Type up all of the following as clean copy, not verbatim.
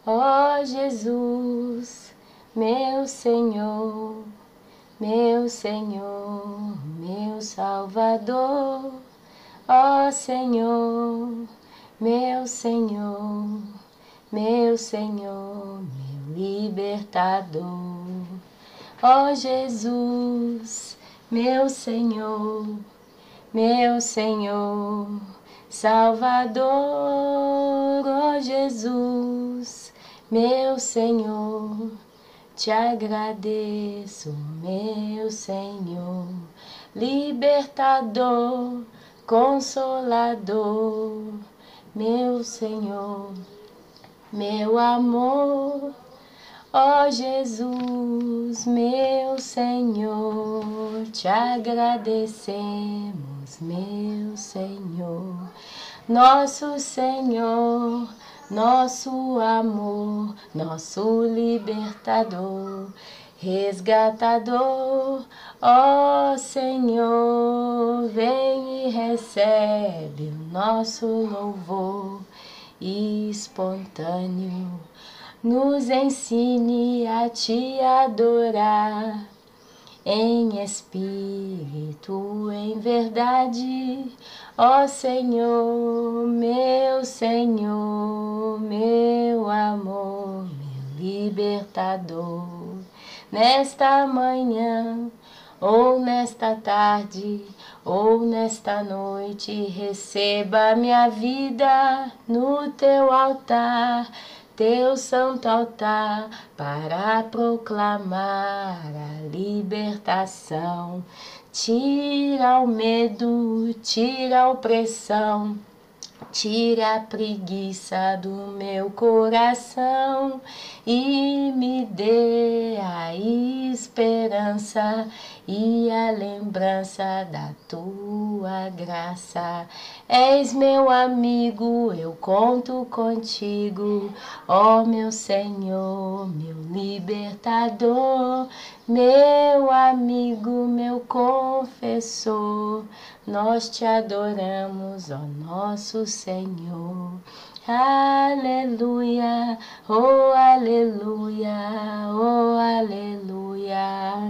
Ó Jesus, meu Senhor, meu Senhor, meu Salvador. Ó Senhor, meu Senhor, meu Senhor, meu libertador. Ó Jesus, meu Senhor, meu Senhor, Salvador. Ó Jesus, meu Senhor, te agradeço, meu Senhor, libertador, consolador, meu Senhor, meu amor. Ó Jesus, meu Senhor, te agradecemos, meu Senhor, nosso Senhor, nosso amor, nosso libertador, resgatador. Ó Senhor, vem e recebe o nosso louvor espontâneo. Nos ensine a te adorar em espírito, em verdade. Ó Senhor, meu amor, meu libertador. Nesta manhã, ou nesta tarde, ou nesta noite, receba minha vida no teu altar, teu santo altar, para proclamar a libertação. Tira o medo, tira a opressão, tira a preguiça do meu coração e me dê a esperança e a lembrança da tua graça. És meu amigo, eu conto contigo, ó meu Senhor, meu libertador, meu amigo, meu confessor. Nós te adoramos, ó nosso Senhor. Aleluia, oh aleluia, oh aleluia.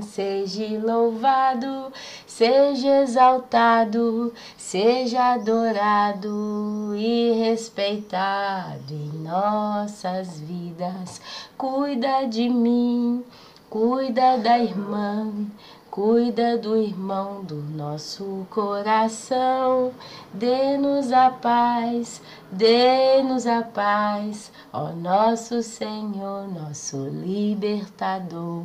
Seja louvado, seja exaltado, seja adorado e respeitado em nossas vidas. Cuida de mim, cuida da irmã, cuida do irmão do nosso coração. Dê-nos a paz, ó nosso Senhor, nosso libertador.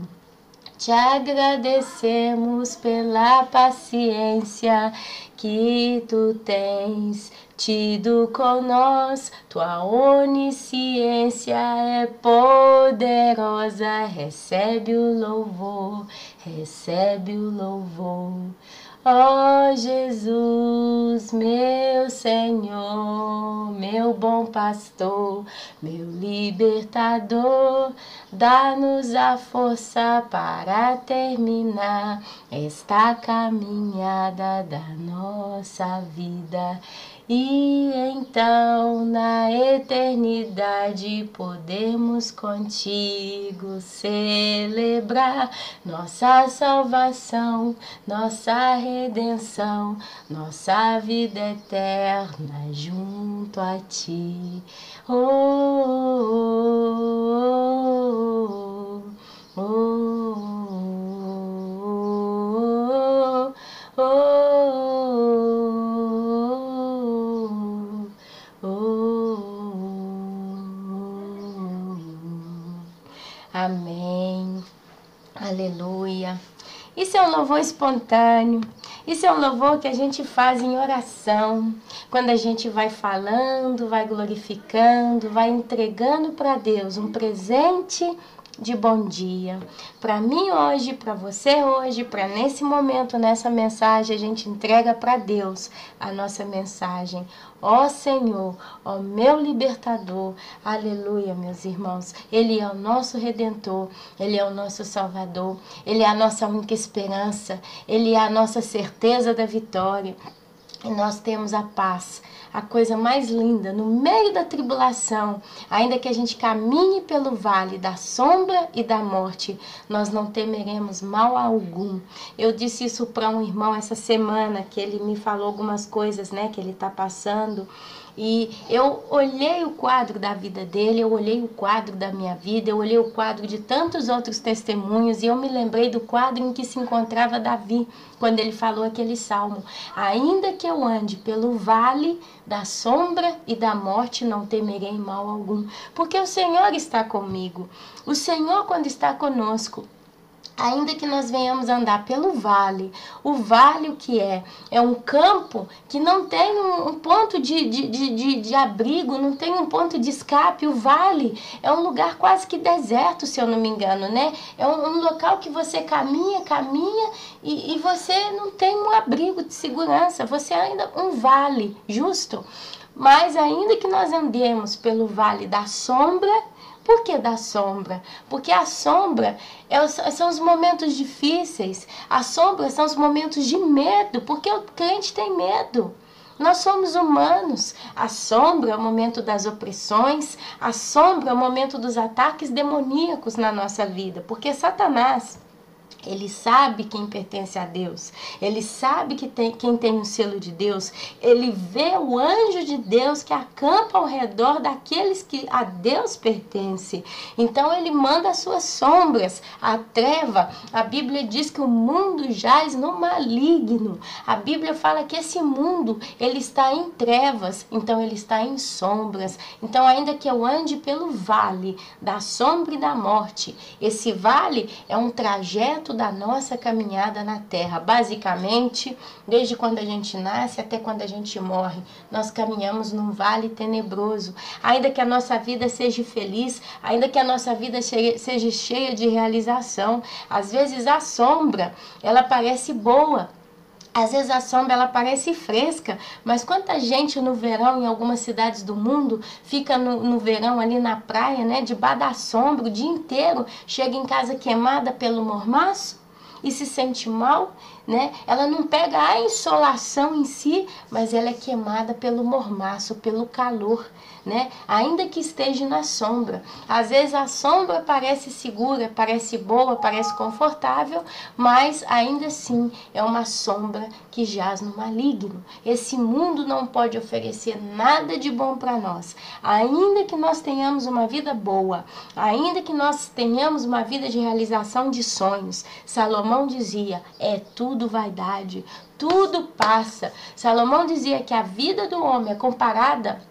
Te agradecemos pela paciência que tu tens tido com nós. Tua onisciência é poderosa. Recebe o louvor, recebe o louvor. Ó Jesus, meu Senhor, meu bom pastor, meu libertador, dá-nos a força para terminar esta caminhada da nossa vida. E então na eternidade podemos contigo celebrar nossa salvação, nossa redenção, nossa vida eterna junto a ti. Oh, oh, oh, oh, oh, oh, oh. Amém. Aleluia. Isso é um louvor espontâneo. Isso é um louvor que a gente faz em oração. Quando a gente vai falando, vai glorificando, vai entregando para Deus um presente de bom dia. Para mim hoje, para você hoje, para nesse momento, nessa mensagem, a gente entrega para Deus a nossa mensagem. Ó Senhor, ó meu libertador, aleluia, meus irmãos. Ele é o nosso Redentor, Ele é o nosso Salvador, Ele é a nossa única esperança, Ele é a nossa certeza da vitória. E nós temos a paz, a coisa mais linda, no meio da tribulação, ainda que a gente caminhe pelo vale da sombra e da morte, nós não temeremos mal algum. Eu disse isso para um irmão essa semana, que ele me falou algumas coisas, né, que ele está passando. E eu olhei o quadro da vida dele, eu olhei o quadro da minha vida, eu olhei o quadro de tantos outros testemunhos e eu me lembrei do quadro em que se encontrava Davi, quando ele falou aquele salmo: ainda que eu ande pelo vale da sombra e da morte, não temerei mal algum, porque o Senhor está comigo. O Senhor, quando está conosco, ainda que nós venhamos andar pelo vale, o vale o que é? É um campo que não tem um ponto de abrigo, não tem um ponto de escape. O vale é um lugar quase que deserto, se eu não me engano, né? É um local que você caminha e você não tem um abrigo de segurança, você ainda um vale, justo? Mas ainda que nós andemos pelo vale da sombra. Por que da sombra? Porque a sombra são os momentos difíceis, a sombra são os momentos de medo, porque o crente tem medo. Nós somos humanos. A sombra é o momento das opressões, a sombra é o momento dos ataques demoníacos na nossa vida, porque Satanás, ele sabe quem pertence a Deus, ele sabe quem tem o selo de Deus, ele vê o anjo de Deus que acampa ao redor daqueles que a Deus pertence. Então ele manda as suas sombras, a treva. A Bíblia diz que o mundo jaz no maligno. A Bíblia fala que esse mundo, ele está em trevas, então ele está em sombras. Então ainda que eu ande pelo vale da sombra e da morte, esse vale é um trajeto da nossa caminhada na terra. Basicamente, desde quando a gente nasce até quando a gente morre, nós caminhamos num vale tenebroso. Ainda que a nossa vida seja feliz, ainda que a nossa vida seja cheia de realização, às vezes a sombra, ela parece boa. Às vezes a sombra ela parece fresca, mas quanta gente no verão, em algumas cidades do mundo, fica no verão ali na praia, né, debaixo da sombra o dia inteiro, chega em casa queimada pelo mormaço e se sente mal, né? Ela não pega a insolação em si, mas ela é queimada pelo mormaço, pelo calor, né? Ainda que esteja na sombra. Às vezes a sombra parece segura, parece boa, parece confortável, mas ainda assim é uma sombra que jaz no maligno. Esse mundo não pode oferecer nada de bom para nós. Ainda que nós tenhamos uma vida boa, ainda que nós tenhamos uma vida de realização de sonhos, Salomão dizia, é tudo vaidade, tudo passa. Salomão dizia que a vida do homem é comparada,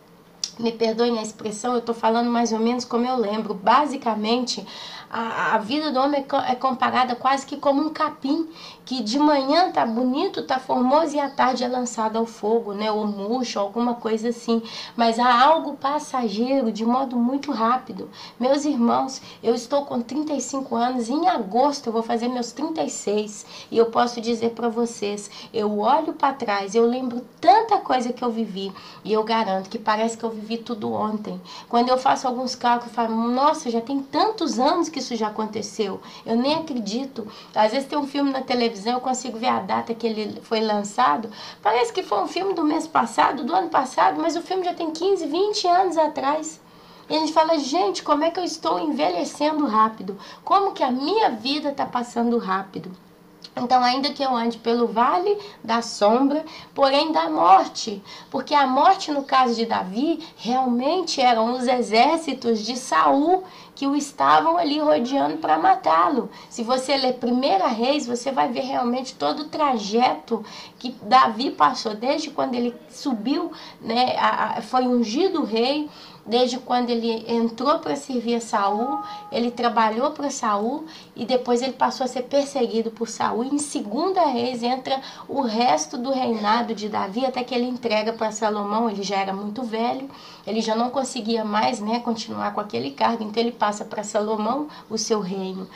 me perdoem a expressão, eu estou falando mais ou menos como eu lembro, basicamente a vida do homem é comparada quase que como um capim, que de manhã tá bonito, tá formoso e à tarde é lançado ao fogo, né, ou murcho, alguma coisa assim, mas há algo passageiro de modo muito rápido. Meus irmãos, eu estou com 35 anos, em agosto eu vou fazer meus 36 e eu posso dizer para vocês, eu olho para trás, eu lembro tanta coisa que eu vivi e eu garanto que parece que eu vivi tudo ontem. Quando eu faço alguns cálculos, eu falo, nossa, já tem tantos anos que isso já aconteceu, eu nem acredito. Às vezes tem um filme na televisão, eu consigo ver a data que ele foi lançado, parece que foi um filme do mês passado, do ano passado, mas o filme já tem 15, 20 anos atrás. E a gente fala, gente, como é que eu estou envelhecendo rápido? Como que a minha vida está passando rápido? Então, ainda que eu ande pelo vale da sombra, porém da morte, porque a morte, no caso de Davi, realmente eram os exércitos de Saul que o estavam ali rodeando para matá-lo. Se você ler 1 Reis, você vai ver realmente todo o trajeto que Davi passou, desde quando ele subiu, né, foi ungido rei, desde quando ele entrou para servir a Saul, ele trabalhou para Saul e depois ele passou a ser perseguido por Saul. E em 2 Reis entra o resto do reinado de Davi, até que ele entrega para Salomão. Ele já era muito velho, ele já não conseguia mais, né, continuar com aquele cargo, então ele passa para Salomão o seu reino.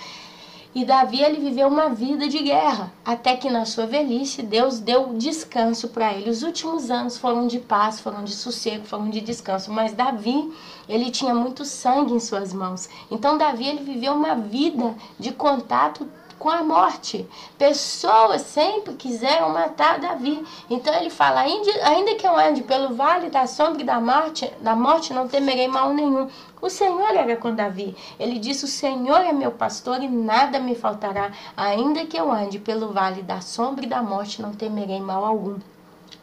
E Davi, ele viveu uma vida de guerra, até que na sua velhice Deus deu descanso para ele. Os últimos anos foram de paz, foram de sossego, foram de descanso, mas Davi, ele tinha muito sangue em suas mãos. Então Davi, ele viveu uma vida de contato com a morte. Pessoas sempre quiseram matar Davi. Então ele fala, ainda que eu ande pelo vale da sombra e da morte não temerei mal nenhum. O Senhor era com Davi. Ele disse, o Senhor é meu pastor e nada me faltará. Ainda que eu ande pelo vale da sombra e da morte, não temerei mal algum.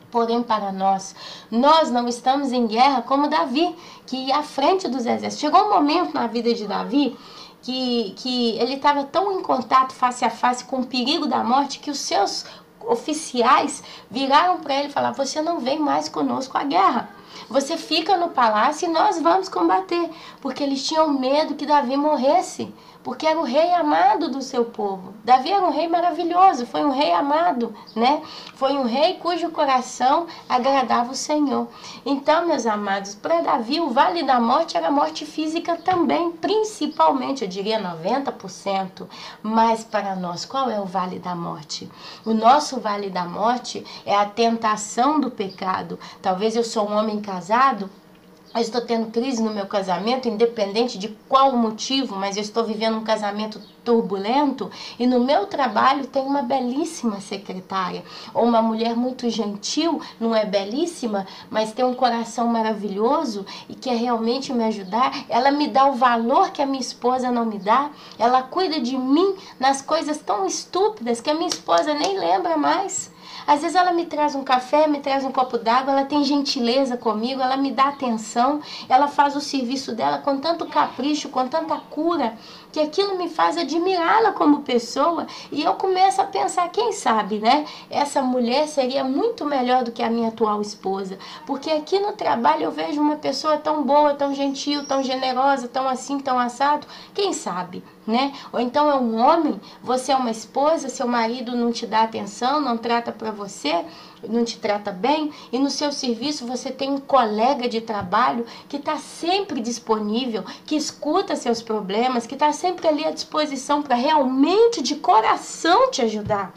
Porém, para nós não estamos em guerra como Davi, que ia à frente dos exércitos. Chegou um momento na vida de Davi que ele estava tão em contato face a face com o perigo da morte que os seus oficiais viraram para ele e falaram, você não vem mais conosco à guerra. Você fica no palácio e nós vamos combater. Porque eles tinham medo que Davi morresse. Porque era o rei amado do seu povo. Davi era um rei maravilhoso, foi um rei amado, né? Foi um rei cujo coração agradava o Senhor. Então, meus amados, para Davi o vale da morte era a morte física também, principalmente, eu diria 90%. Mas para nós, qual é o vale da morte? O nosso vale da morte é a tentação do pecado. Talvez eu sou um homem casado, eu estou tendo crise no meu casamento, independente de qual motivo, mas eu estou vivendo um casamento turbulento e no meu trabalho tem uma belíssima secretária, ou uma mulher muito gentil, não é belíssima, mas tem um coração maravilhoso e quer realmente me ajudar. Ela me dá o valor que a minha esposa não me dá, ela cuida de mim nas coisas tão estúpidas que a minha esposa nem lembra mais. Às vezes ela me traz um café, me traz um copo d'água, ela tem gentileza comigo, ela me dá atenção, ela faz o serviço dela com tanto capricho, com tanta cura, que aquilo me faz admirá-la como pessoa. E eu começo a pensar, quem sabe, né? Essa mulher seria muito melhor do que a minha atual esposa. Porque aqui no trabalho eu vejo uma pessoa tão boa, tão gentil, tão generosa, tão assim, tão assado. Quem sabe, né? Ou então é um homem, você é uma esposa, seu marido não te dá atenção, não trata para você, não te trata bem, e no seu serviço você tem um colega de trabalho que está sempre disponível, que escuta seus problemas, que está sempre ali à disposição para realmente de coração te ajudar.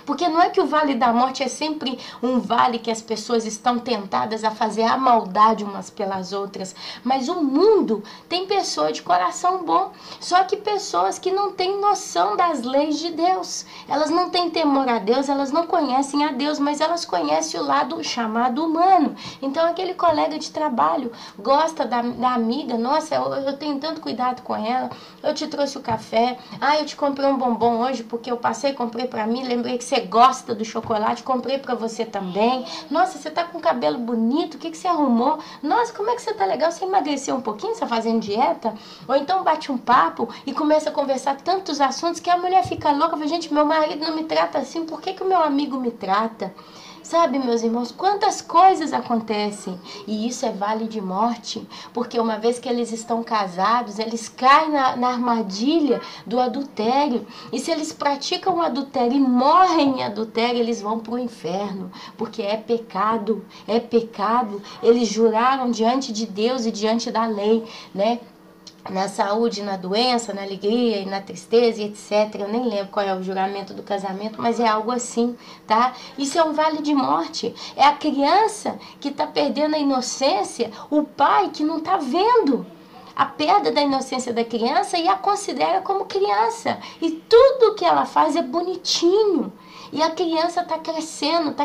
Porque não é que o vale da morte é sempre um vale que as pessoas estão tentadas a fazer a maldade umas pelas outras. Mas o mundo tem pessoas de coração bom. Só que pessoas que não têm noção das leis de Deus. Elas não têm temor a Deus, elas não conhecem a Deus, mas elas conhecem o lado chamado humano. Então aquele colega de trabalho gosta da amiga, nossa, eu tenho tanto cuidado com ela, eu te trouxe o café, eu te comprei um bombom hoje porque eu passei, comprei pra mim, lembrei que você gosta do chocolate, comprei pra você também. Nossa, você tá com cabelo bonito, o que você arrumou? Nossa, como é que você tá legal? Você emagreceu um pouquinho, você tá fazendo dieta? Ou então bate um papo e começa a conversar tantos assuntos que a mulher fica louca, fala, gente, meu marido não me trata assim, por que o meu amigo me trata? Sabe, meus irmãos, quantas coisas acontecem, e isso é vale de morte, porque uma vez que eles estão casados, eles caem na armadilha do adultério, e se eles praticam o adultério e morrem em adultério, eles vão para o inferno, porque é pecado, eles juraram diante de Deus e diante da lei, né? Na saúde, na doença, na alegria e na tristeza, etc. Eu nem lembro qual é o juramento do casamento, mas é algo assim, tá? Isso é um vale de morte. É a criança que está perdendo a inocência, o pai que não está vendo a perda da inocência da criança e a considera como criança. E tudo que ela faz é bonitinho. E a criança está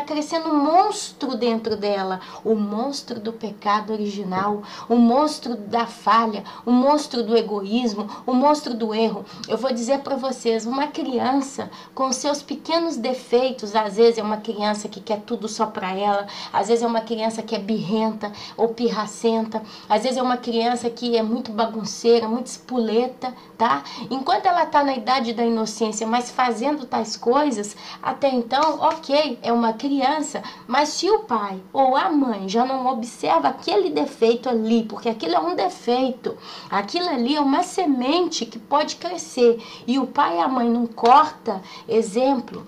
crescendo um monstro dentro dela, o monstro do pecado original, o monstro da falha, o monstro do egoísmo, o monstro do erro. Eu vou dizer para vocês, uma criança com seus pequenos defeitos, às vezes é uma criança que quer tudo só para ela, às vezes é uma criança que é birrenta ou pirracenta, às vezes é uma criança que é muito bagunceira, muito espoleta, tá? Enquanto ela está na idade da inocência, mas fazendo tais coisas, até então, ok, é uma criança, mas se o pai ou a mãe já não observa aquele defeito ali, porque aquilo é um defeito, aquilo ali é uma semente que pode crescer, e o pai e a mãe não corta, exemplo,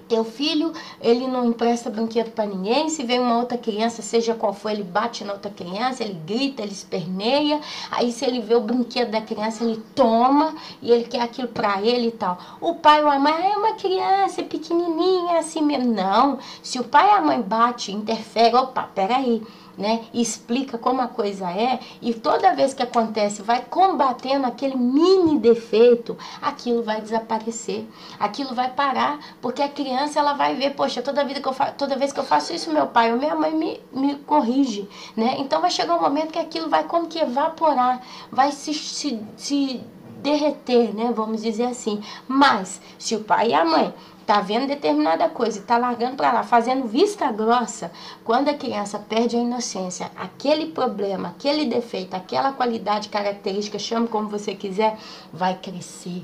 teu filho, ele não empresta brinquedo para ninguém, se vem uma outra criança, seja qual for, ele bate na outra criança, ele grita, ele esperneia, aí se ele vê o brinquedo da criança, ele toma e ele quer aquilo para ele e tal. O pai ou a mãe, é uma criança, é pequenininha, é assim mesmo. Não, se o pai e a mãe bate, interfere, opa, peraí, né? E explica como a coisa é, e toda vez que acontece, vai combatendo aquele mini defeito, aquilo vai desaparecer, aquilo vai parar, porque a criança, ela vai ver, poxa, toda vez que eu faço isso, meu pai ou minha mãe me corrige, né? Então vai chegar um momento que aquilo vai como que evaporar, vai se derreter, né? Vamos dizer assim. Mas, se o pai e a mãe tá vendo determinada coisa e tá largando para lá, fazendo vista grossa, quando a criança perde a inocência, aquele problema, aquele defeito, aquela qualidade, característica, chame como você quiser, vai crescer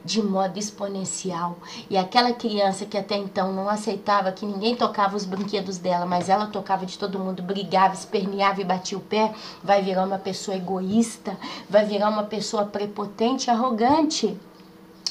de modo exponencial. E aquela criança que até então não aceitava que ninguém tocava os brinquedos dela, mas ela tocava de todo mundo, brigava, esperneava e batia o pé, vai virar uma pessoa egoísta, vai virar uma pessoa prepotente, arrogante.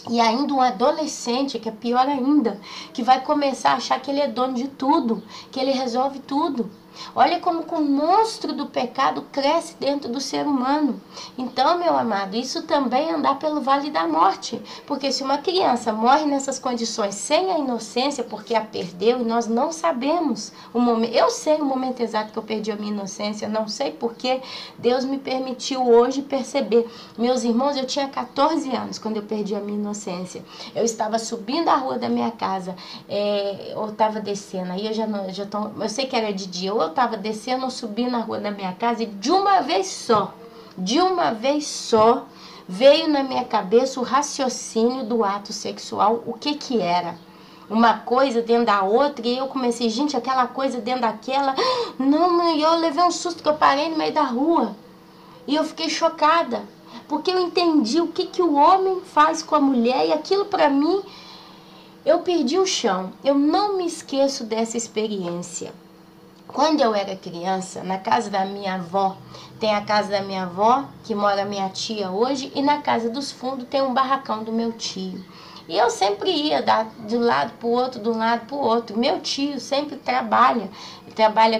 E ainda um adolescente, que é pior ainda, que vai começar a achar que ele é dono de tudo, que ele resolve tudo. Olha como o monstro do pecado cresce dentro do ser humano. Então, meu amado, isso também é andar pelo vale da morte. Porque se uma criança morre nessas condições sem a inocência, porque a perdeu, e nós não sabemos o momento. Eu sei o momento exato que eu perdi a minha inocência, não sei porque Deus me permitiu hoje perceber. Meus irmãos, eu tinha 14 anos quando eu perdi a minha inocência. Eu estava subindo a rua da minha casa, eu estava descendo, aí eu sei que era de dia, eu estava descendo ou subindo na rua da minha casa, e de uma vez só, veio na minha cabeça o raciocínio do ato sexual, o que era. Uma coisa dentro da outra, e eu comecei, gente, aquela coisa dentro daquela, não, eu levei um susto que eu parei no meio da rua, e eu fiquei chocada, porque eu entendi o que o homem faz com a mulher, e aquilo para mim, eu perdi o chão. Eu não me esqueço dessa experiência. Quando eu era criança, na casa da minha avó, tem a casa da minha avó, que mora minha tia hoje, e na casa dos fundos tem um barracão do meu tio. E eu sempre ia de um lado para o outro, de um lado para o outro. Meu tio sempre trabalha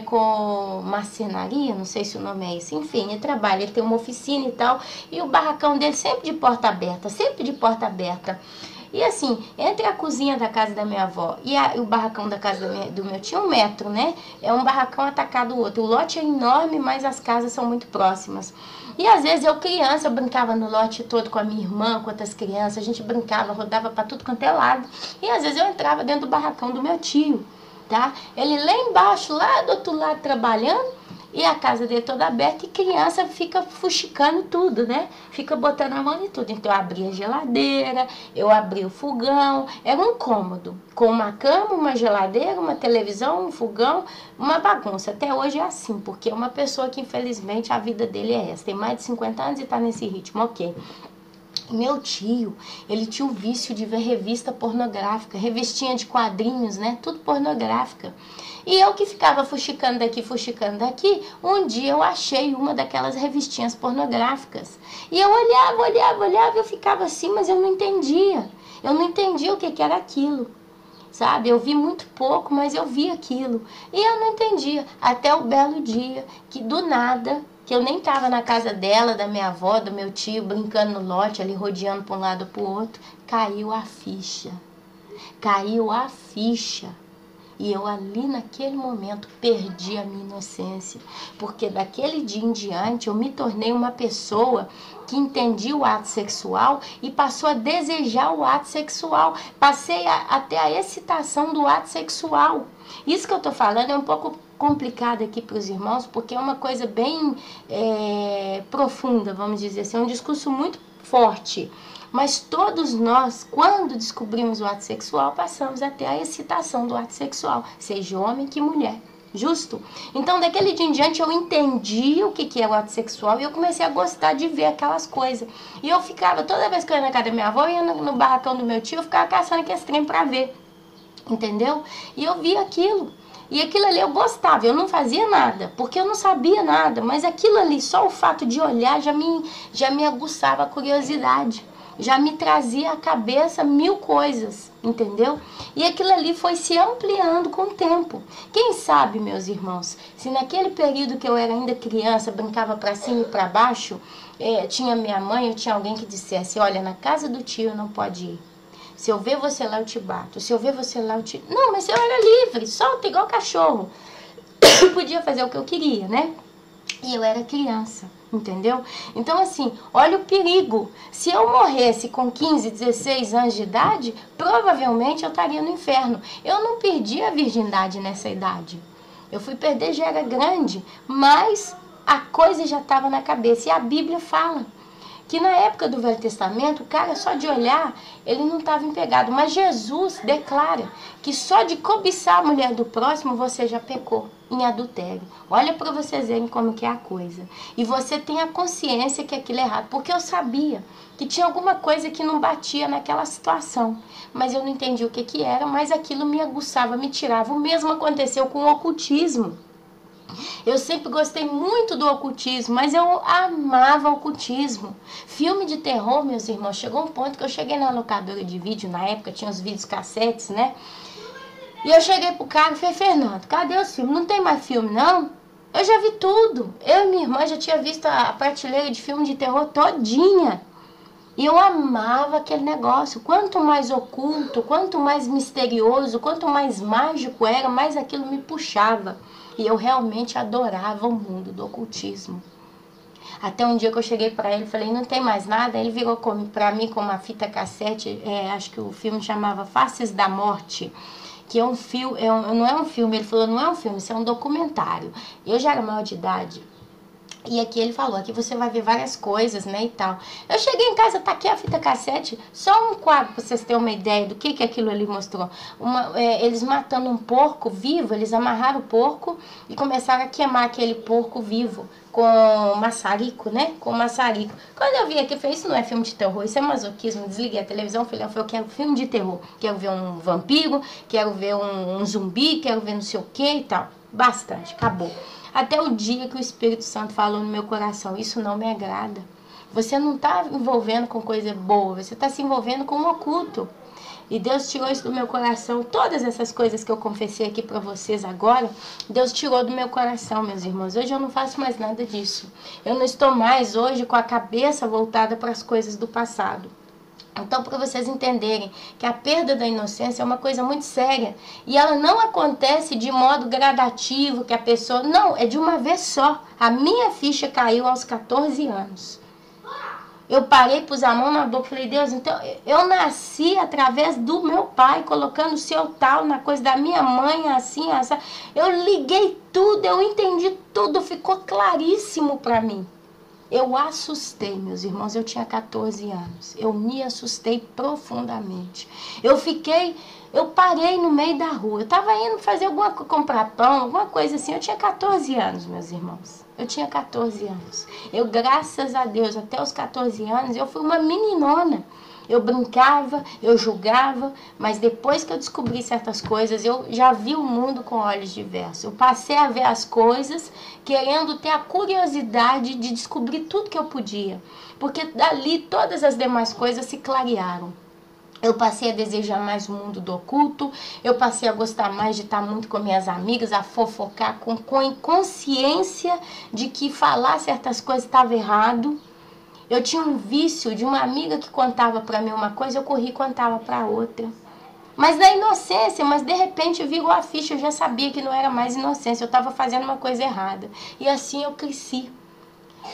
com marcenaria, não sei se o nome é esse, enfim, ele tem uma oficina e tal, e o barracão dele sempre de porta aberta, E assim, entre a cozinha da casa da minha avó e o barracão da casa do meu tio, 1 metro, né? É um barracão atacado do outro. O lote é enorme, mas as casas são muito próximas. E às vezes eu criança, eu brincava no lote todo com a minha irmã, com outras crianças. A gente brincava, rodava para tudo quanto é lado. E às vezes eu entrava dentro do barracão do meu tio, tá? Ele lá embaixo, lá do outro lado trabalhando. E a casa dele toda aberta, e criança fica fuxicando tudo, né? Fica botando a mão em tudo. Então eu abria a geladeira, eu abria o fogão. Era um cômodo, com uma cama, uma geladeira, uma televisão, um fogão, uma bagunça. Até hoje é assim, porque é uma pessoa que infelizmente a vida dele é essa. Tem mais de 50 anos e tá nesse ritmo, ok. Meu tio, ele tinha o vício de ver revista pornográfica, revistinha de quadrinhos, né? Tudo pornográfica. E eu que ficava fuxicando daqui, um dia eu achei uma daquelas revistinhas pornográficas. E eu olhava, eu ficava assim, mas eu não entendia. Eu não entendia o que era aquilo, sabe? Eu vi muito pouco, mas eu vi aquilo. E eu não entendia, até o belo dia, que do nada, que eu nem estava na casa dela, da minha avó, do meu tio, brincando no lote, ali rodeando para um lado para o outro, caiu a ficha. E eu ali naquele momento perdi a minha inocência, porque daquele dia em diante eu me tornei uma pessoa que entendia o ato sexual e passou a desejar o ato sexual, passei até a excitação do ato sexual. Isso que eu tô falando é um pouco complicado aqui para os irmãos, porque é uma coisa bem profunda, vamos dizer assim, é um discurso muito forte. Mas todos nós, quando descobrimos o ato sexual, passamos a ter a excitação do ato sexual, seja homem que mulher. Justo? Então, daquele dia em diante, eu entendi o que é o ato sexual e eu comecei a gostar de ver aquelas coisas. E eu ficava, toda vez que eu ia na casa da minha avó, eu ia no barracão do meu tio, eu ficava caçando aquele trem pra ver. Entendeu? E eu via aquilo. E aquilo ali eu gostava, eu não fazia nada, porque eu não sabia nada. Mas aquilo ali, só o fato de olhar, já me aguçava a curiosidade. Já me trazia à cabeça 1000 coisas, entendeu? E aquilo ali foi se ampliando com o tempo. Quem sabe, meus irmãos, se naquele período que eu era ainda criança, brincava para cima e para baixo, tinha minha mãe ou tinha alguém que dissesse, olha, na casa do tio não pode ir. Se eu ver você lá, eu te bato. Se eu ver você lá, eu te... Não, mas eu era livre, solta igual cachorro. eu podia fazer o que eu queria, né? E eu era criança, entendeu? Então, assim, olha o perigo. Se eu morresse com 15, 16 anos de idade, provavelmente eu estaria no inferno. Eu não perdi a virgindade nessa idade. Eu fui perder, já era grande, mas a coisa já estava na cabeça. E a Bíblia fala que na época do Velho Testamento, o cara só de olhar, ele não estava empregado. Mas Jesus declara que só de cobiçar a mulher do próximo, você já pecou em adultério. Olha para vocês verem como que é a coisa. E você tem a consciência que aquilo é errado. Porque eu sabia que tinha alguma coisa que não batia naquela situação. Mas eu não entendi o que que era, mas aquilo me aguçava, me tirava. O mesmo aconteceu com o ocultismo. Eu sempre gostei muito do ocultismo, mas eu amava o ocultismo. Filme de terror, meus irmãos, chegou um ponto que eu cheguei na locadora de vídeo, na época tinha os vídeos cassetes, né? E eu cheguei pro cara e falei, Fernando, cadê os filmes? Não tem mais filme, não? Eu já vi tudo. Eu e minha irmã já tinha visto a prateleira de filme de terror todinha. E eu amava aquele negócio. Quanto mais oculto, quanto mais misterioso, quanto mais mágico era, mais aquilo me puxava. E eu realmente adorava o mundo do ocultismo. Até um dia que eu cheguei para ele e falei, não tem mais nada. Ele virou para mim com uma fita cassete, acho que o filme chamava Faces da Morte, que é um filme, não é um filme, ele falou, não é um filme, isso é um documentário. Eu já era maior de idade. E aqui ele falou, aqui você vai ver várias coisas, né, e tal. Eu cheguei em casa, tá aqui a fita cassete, só um quadro pra vocês terem uma ideia do que aquilo ali mostrou. Eles matando um porco vivo, eles amarraram o porco e começaram a queimar aquele porco vivo com maçarico, né, com maçarico. Quando eu vi aqui, eu falei, isso não é filme de terror, isso é masoquismo. Desliguei a televisão, falei, eu quero filme de terror. Quero ver um vampiro, quero ver um zumbi, quero ver não sei o que e tal. Bastante, acabou. Até o dia que o Espírito Santo falou no meu coração, isso não me agrada. Você não está envolvendo com coisa boa, você está se envolvendo com o oculto. E Deus tirou isso do meu coração. Todas essas coisas que eu confessei aqui para vocês agora, Deus tirou do meu coração, meus irmãos. Hoje eu não faço mais nada disso. Eu não estou mais hoje com a cabeça voltada para as coisas do passado. Então, para vocês entenderem que a perda da inocência é uma coisa muito séria. E ela não acontece de modo gradativo, que a pessoa... Não, é de uma vez só. A minha ficha caiu aos 14 anos. Eu parei, pus a mão na boca e falei, Deus, então eu nasci através do meu pai, colocando o seu tal na coisa da minha mãe, assim, assim. Eu liguei tudo, eu entendi tudo, ficou claríssimo para mim. Eu assustei, meus irmãos, eu tinha 14 anos. Eu me assustei profundamente. Eu parei no meio da rua. Eu estava indo fazer comprar pão, alguma coisa assim. Eu tinha 14 anos, meus irmãos. Eu tinha 14 anos. Eu, graças a Deus, até os 14 anos, eu fui uma meninona. Eu brincava, eu julgava, mas depois que eu descobri certas coisas, eu já vi o mundo com olhos diversos. Eu passei a ver as coisas querendo ter a curiosidade de descobrir tudo que eu podia. Porque dali todas as demais coisas se clarearam. Eu passei a desejar mais o mundo do oculto, eu passei a gostar mais de estar muito com minhas amigas, a fofocar com consciência de que falar certas coisas estava errado. Eu tinha um vício de uma amiga que contava para mim uma coisa, eu corri e contava para outra. Mas na inocência, mas de repente virou a ficha, eu já sabia que não era mais inocência, eu estava fazendo uma coisa errada. E assim eu cresci.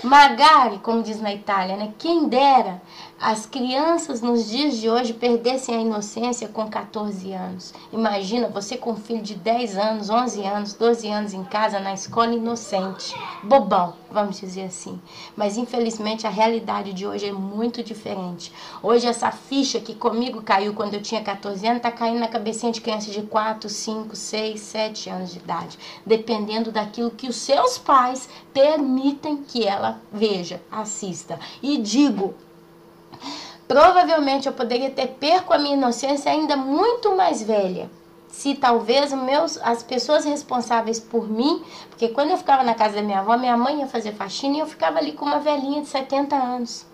Magari, como diz na Itália, né? Quem dera as crianças nos dias de hoje perdessem a inocência com 14 anos. Imagina você com um filho de 10 anos, 11 anos, 12 anos em casa, na escola, inocente. Bobão, vamos dizer assim. Mas infelizmente a realidade de hoje é muito diferente. Hoje essa ficha que comigo caiu quando eu tinha 14 anos, está caindo na cabecinha de crianças de 4, 5, 6, 7 anos de idade. Dependendo daquilo que os seus pais permitem que ela veja, assista. E digo, provavelmente eu poderia ter perco a minha inocência ainda muito mais velha. Se talvez as pessoas responsáveis por mim, porque quando eu ficava na casa da minha avó, minha mãe ia fazer faxina e eu ficava ali com uma velhinha de 70 anos.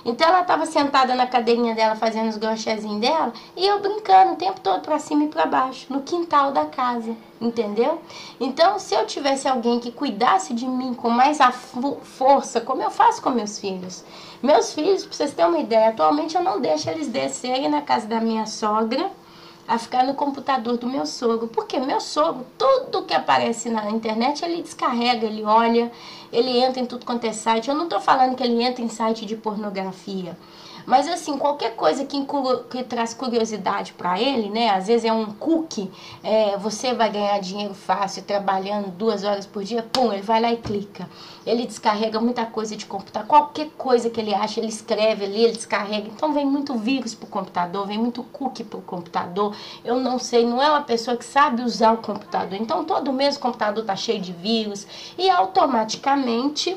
Então ela estava sentada na cadeirinha dela fazendo os crochêzinhos dela e eu brincando o tempo todo para cima e para baixo, no quintal da casa, entendeu? Então se eu tivesse alguém que cuidasse de mim com mais força, como eu faço com meus filhos. Meus filhos, para vocês terem uma ideia, atualmente eu não deixo eles descerem na casa da minha sogra a ficar no computador do meu sogro. Porque meu sogro, tudo que aparece na internet, ele descarrega, ele olha, ele entra em tudo quanto é site. Eu não tô falando que ele entra em site de pornografia. Mas assim, qualquer coisa que traz curiosidade para ele, né? Às vezes é um cookie, você vai ganhar dinheiro fácil trabalhando 2 horas por dia, pum, ele vai lá e clica. Ele descarrega muita coisa de computador, qualquer coisa que ele acha, ele escreve ali, ele descarrega. Então vem muito vírus pro computador, vem muito cookie pro computador. Eu não sei, não é uma pessoa que sabe usar o computador. Então todo mês o computador tá cheio de vírus e automaticamente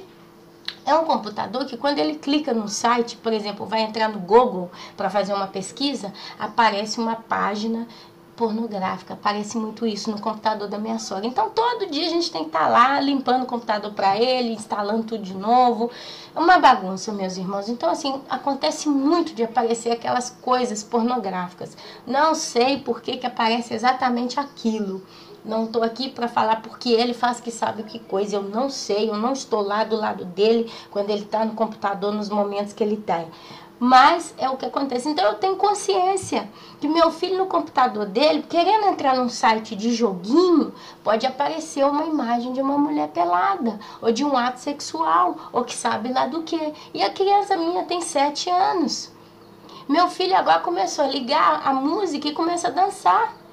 é um computador que quando ele clica no site, por exemplo, vai entrar no Google para fazer uma pesquisa, aparece uma página pornográfica, aparece muito isso no computador da minha sogra. Então todo dia a gente tem que estar lá limpando o computador para ele, instalando tudo de novo. É uma bagunça, meus irmãos. Então assim, acontece muito de aparecer aquelas coisas pornográficas. Não sei por que aparece exatamente aquilo. Não estou aqui para falar porque ele faz que sabe que coisa. Eu não sei, eu não estou lá do lado dele quando ele está no computador nos momentos que ele está. Mas é o que acontece. Então eu tenho consciência que meu filho no computador dele, querendo entrar num site de joguinho, pode aparecer uma imagem de uma mulher pelada, ou de um ato sexual, ou que sabe lá do que. E a criança minha tem 7 anos. Meu filho agora começou a ligar a música e começa a dançar.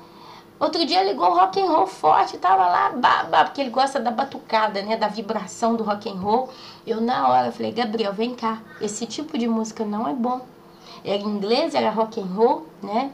Outro dia ligou o rock and roll forte, tava lá, babá, porque ele gosta da batucada, né, da vibração do rock and roll. Eu na hora falei, Gabriel, vem cá, esse tipo de música não é bom. Era em inglês, era rock and roll, né?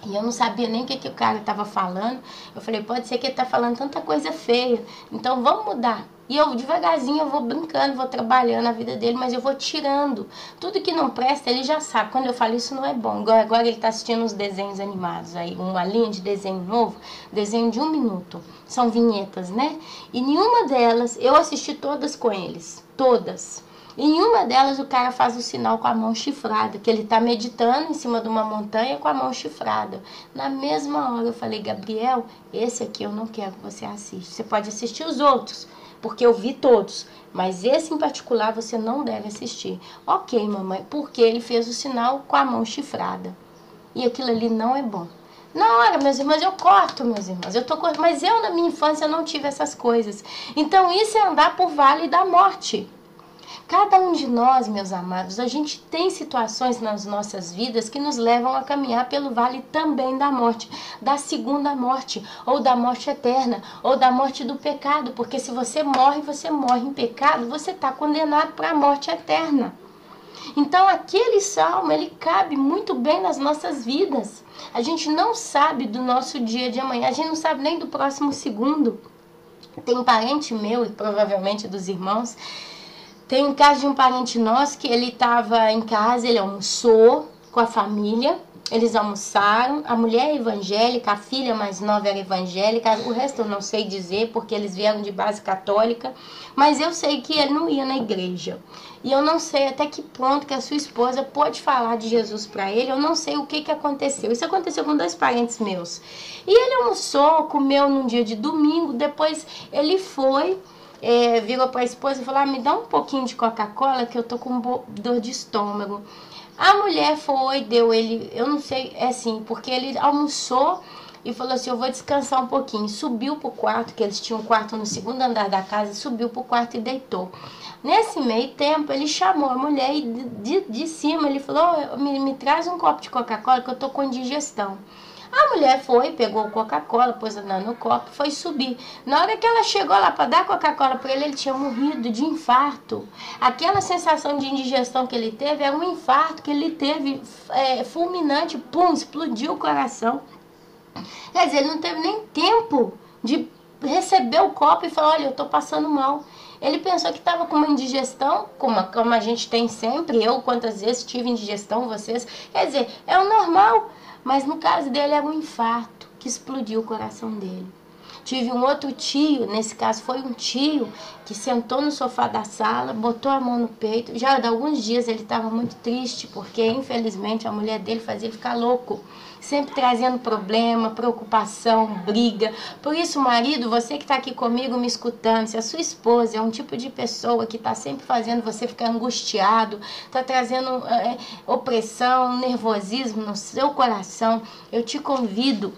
E eu não sabia nem o que o cara estava falando. Eu falei, pode ser que ele tá falando tanta coisa feia. Então vamos mudar. E eu devagarzinho eu vou brincando, vou trabalhando a vida dele, mas eu vou tirando. Tudo que não presta, ele já sabe. Quando eu falo isso não é bom. Agora ele tá assistindo uns desenhos animados aí, uma linha de desenho novo, desenho de 1 minuto. São vinhetas, né? E nenhuma delas, eu assisti todas com eles. Todas. Em uma delas o cara faz o sinal com a mão chifrada, que ele está meditando em cima de uma montanha com a mão chifrada. Na mesma hora eu falei, Gabriel, esse aqui eu não quero que você assista. Você pode assistir os outros, porque eu vi todos, mas esse em particular você não deve assistir. Ok, mamãe, porque ele fez o sinal com a mão chifrada. E aquilo ali não é bom. Na hora, meus irmãos, eu corto, meus irmãos. Mas eu, na minha infância, não tive essas coisas. Então, isso é andar por vale da morte. Cada um de nós, meus amados, a gente tem situações nas nossas vidas que nos levam a caminhar pelo vale também da morte, da segunda morte, ou da morte eterna, ou da morte do pecado, porque se você morre em pecado, você está condenado para a morte eterna. Então aquele salmo, ele cabe muito bem nas nossas vidas. A gente não sabe do nosso dia de amanhã, a gente não sabe nem do próximo segundo. Tem um parente meu, e provavelmente dos irmãos, tem um caso de um parente nosso que ele estava em casa, ele almoçou com a família, eles almoçaram, a mulher é evangélica, a filha mais nova era evangélica, o resto eu não sei dizer porque eles vieram de base católica, mas eu sei que ele não ia na igreja. E eu não sei até que ponto que a sua esposa pode falar de Jesus para ele, eu não sei o que aconteceu. Isso aconteceu com 2 parentes meus. E ele almoçou, comeu num dia de domingo, depois ele foi... virou para a esposa e falou, me dá um pouquinho de Coca-Cola que eu tô com dor de estômago. A mulher foi, deu ele, eu não sei, assim, porque ele almoçou e falou assim, eu vou descansar um pouquinho. Subiu pro quarto, que eles tinham um quarto no 2º andar da casa, subiu pro quarto e deitou. Nesse meio tempo, ele chamou a mulher e de cima ele falou, me traz um copo de Coca-Cola que eu tô com indigestão. A mulher foi, pegou o Coca-Cola, pôs no copo, foi subir. Na hora que ela chegou lá para dar Coca-Cola para ele tinha morrido de infarto. Aquela sensação de indigestão que ele teve era um infarto que ele teve fulminante, pum, explodiu o coração. Quer dizer, ele não teve nem tempo de receber o copo e falar, olha, eu tô passando mal. Ele pensou que estava com uma indigestão, como a gente tem sempre, eu quantas vezes tive indigestão, vocês. Quer dizer, é o normal. Mas no caso dele era um infarto que explodiu o coração dele. Tive um outro tio, nesse caso foi um tio, que sentou no sofá da sala, botou a mão no peito. Já há alguns dias ele estava muito triste, porque infelizmente a mulher dele fazia ele ficar louco. Sempre trazendo problema, preocupação, briga. Por isso, marido, você que está aqui comigo me escutando, se a sua esposa é um tipo de pessoa que está sempre fazendo você ficar angustiado, está trazendo opressão, nervosismo no seu coração, eu te convido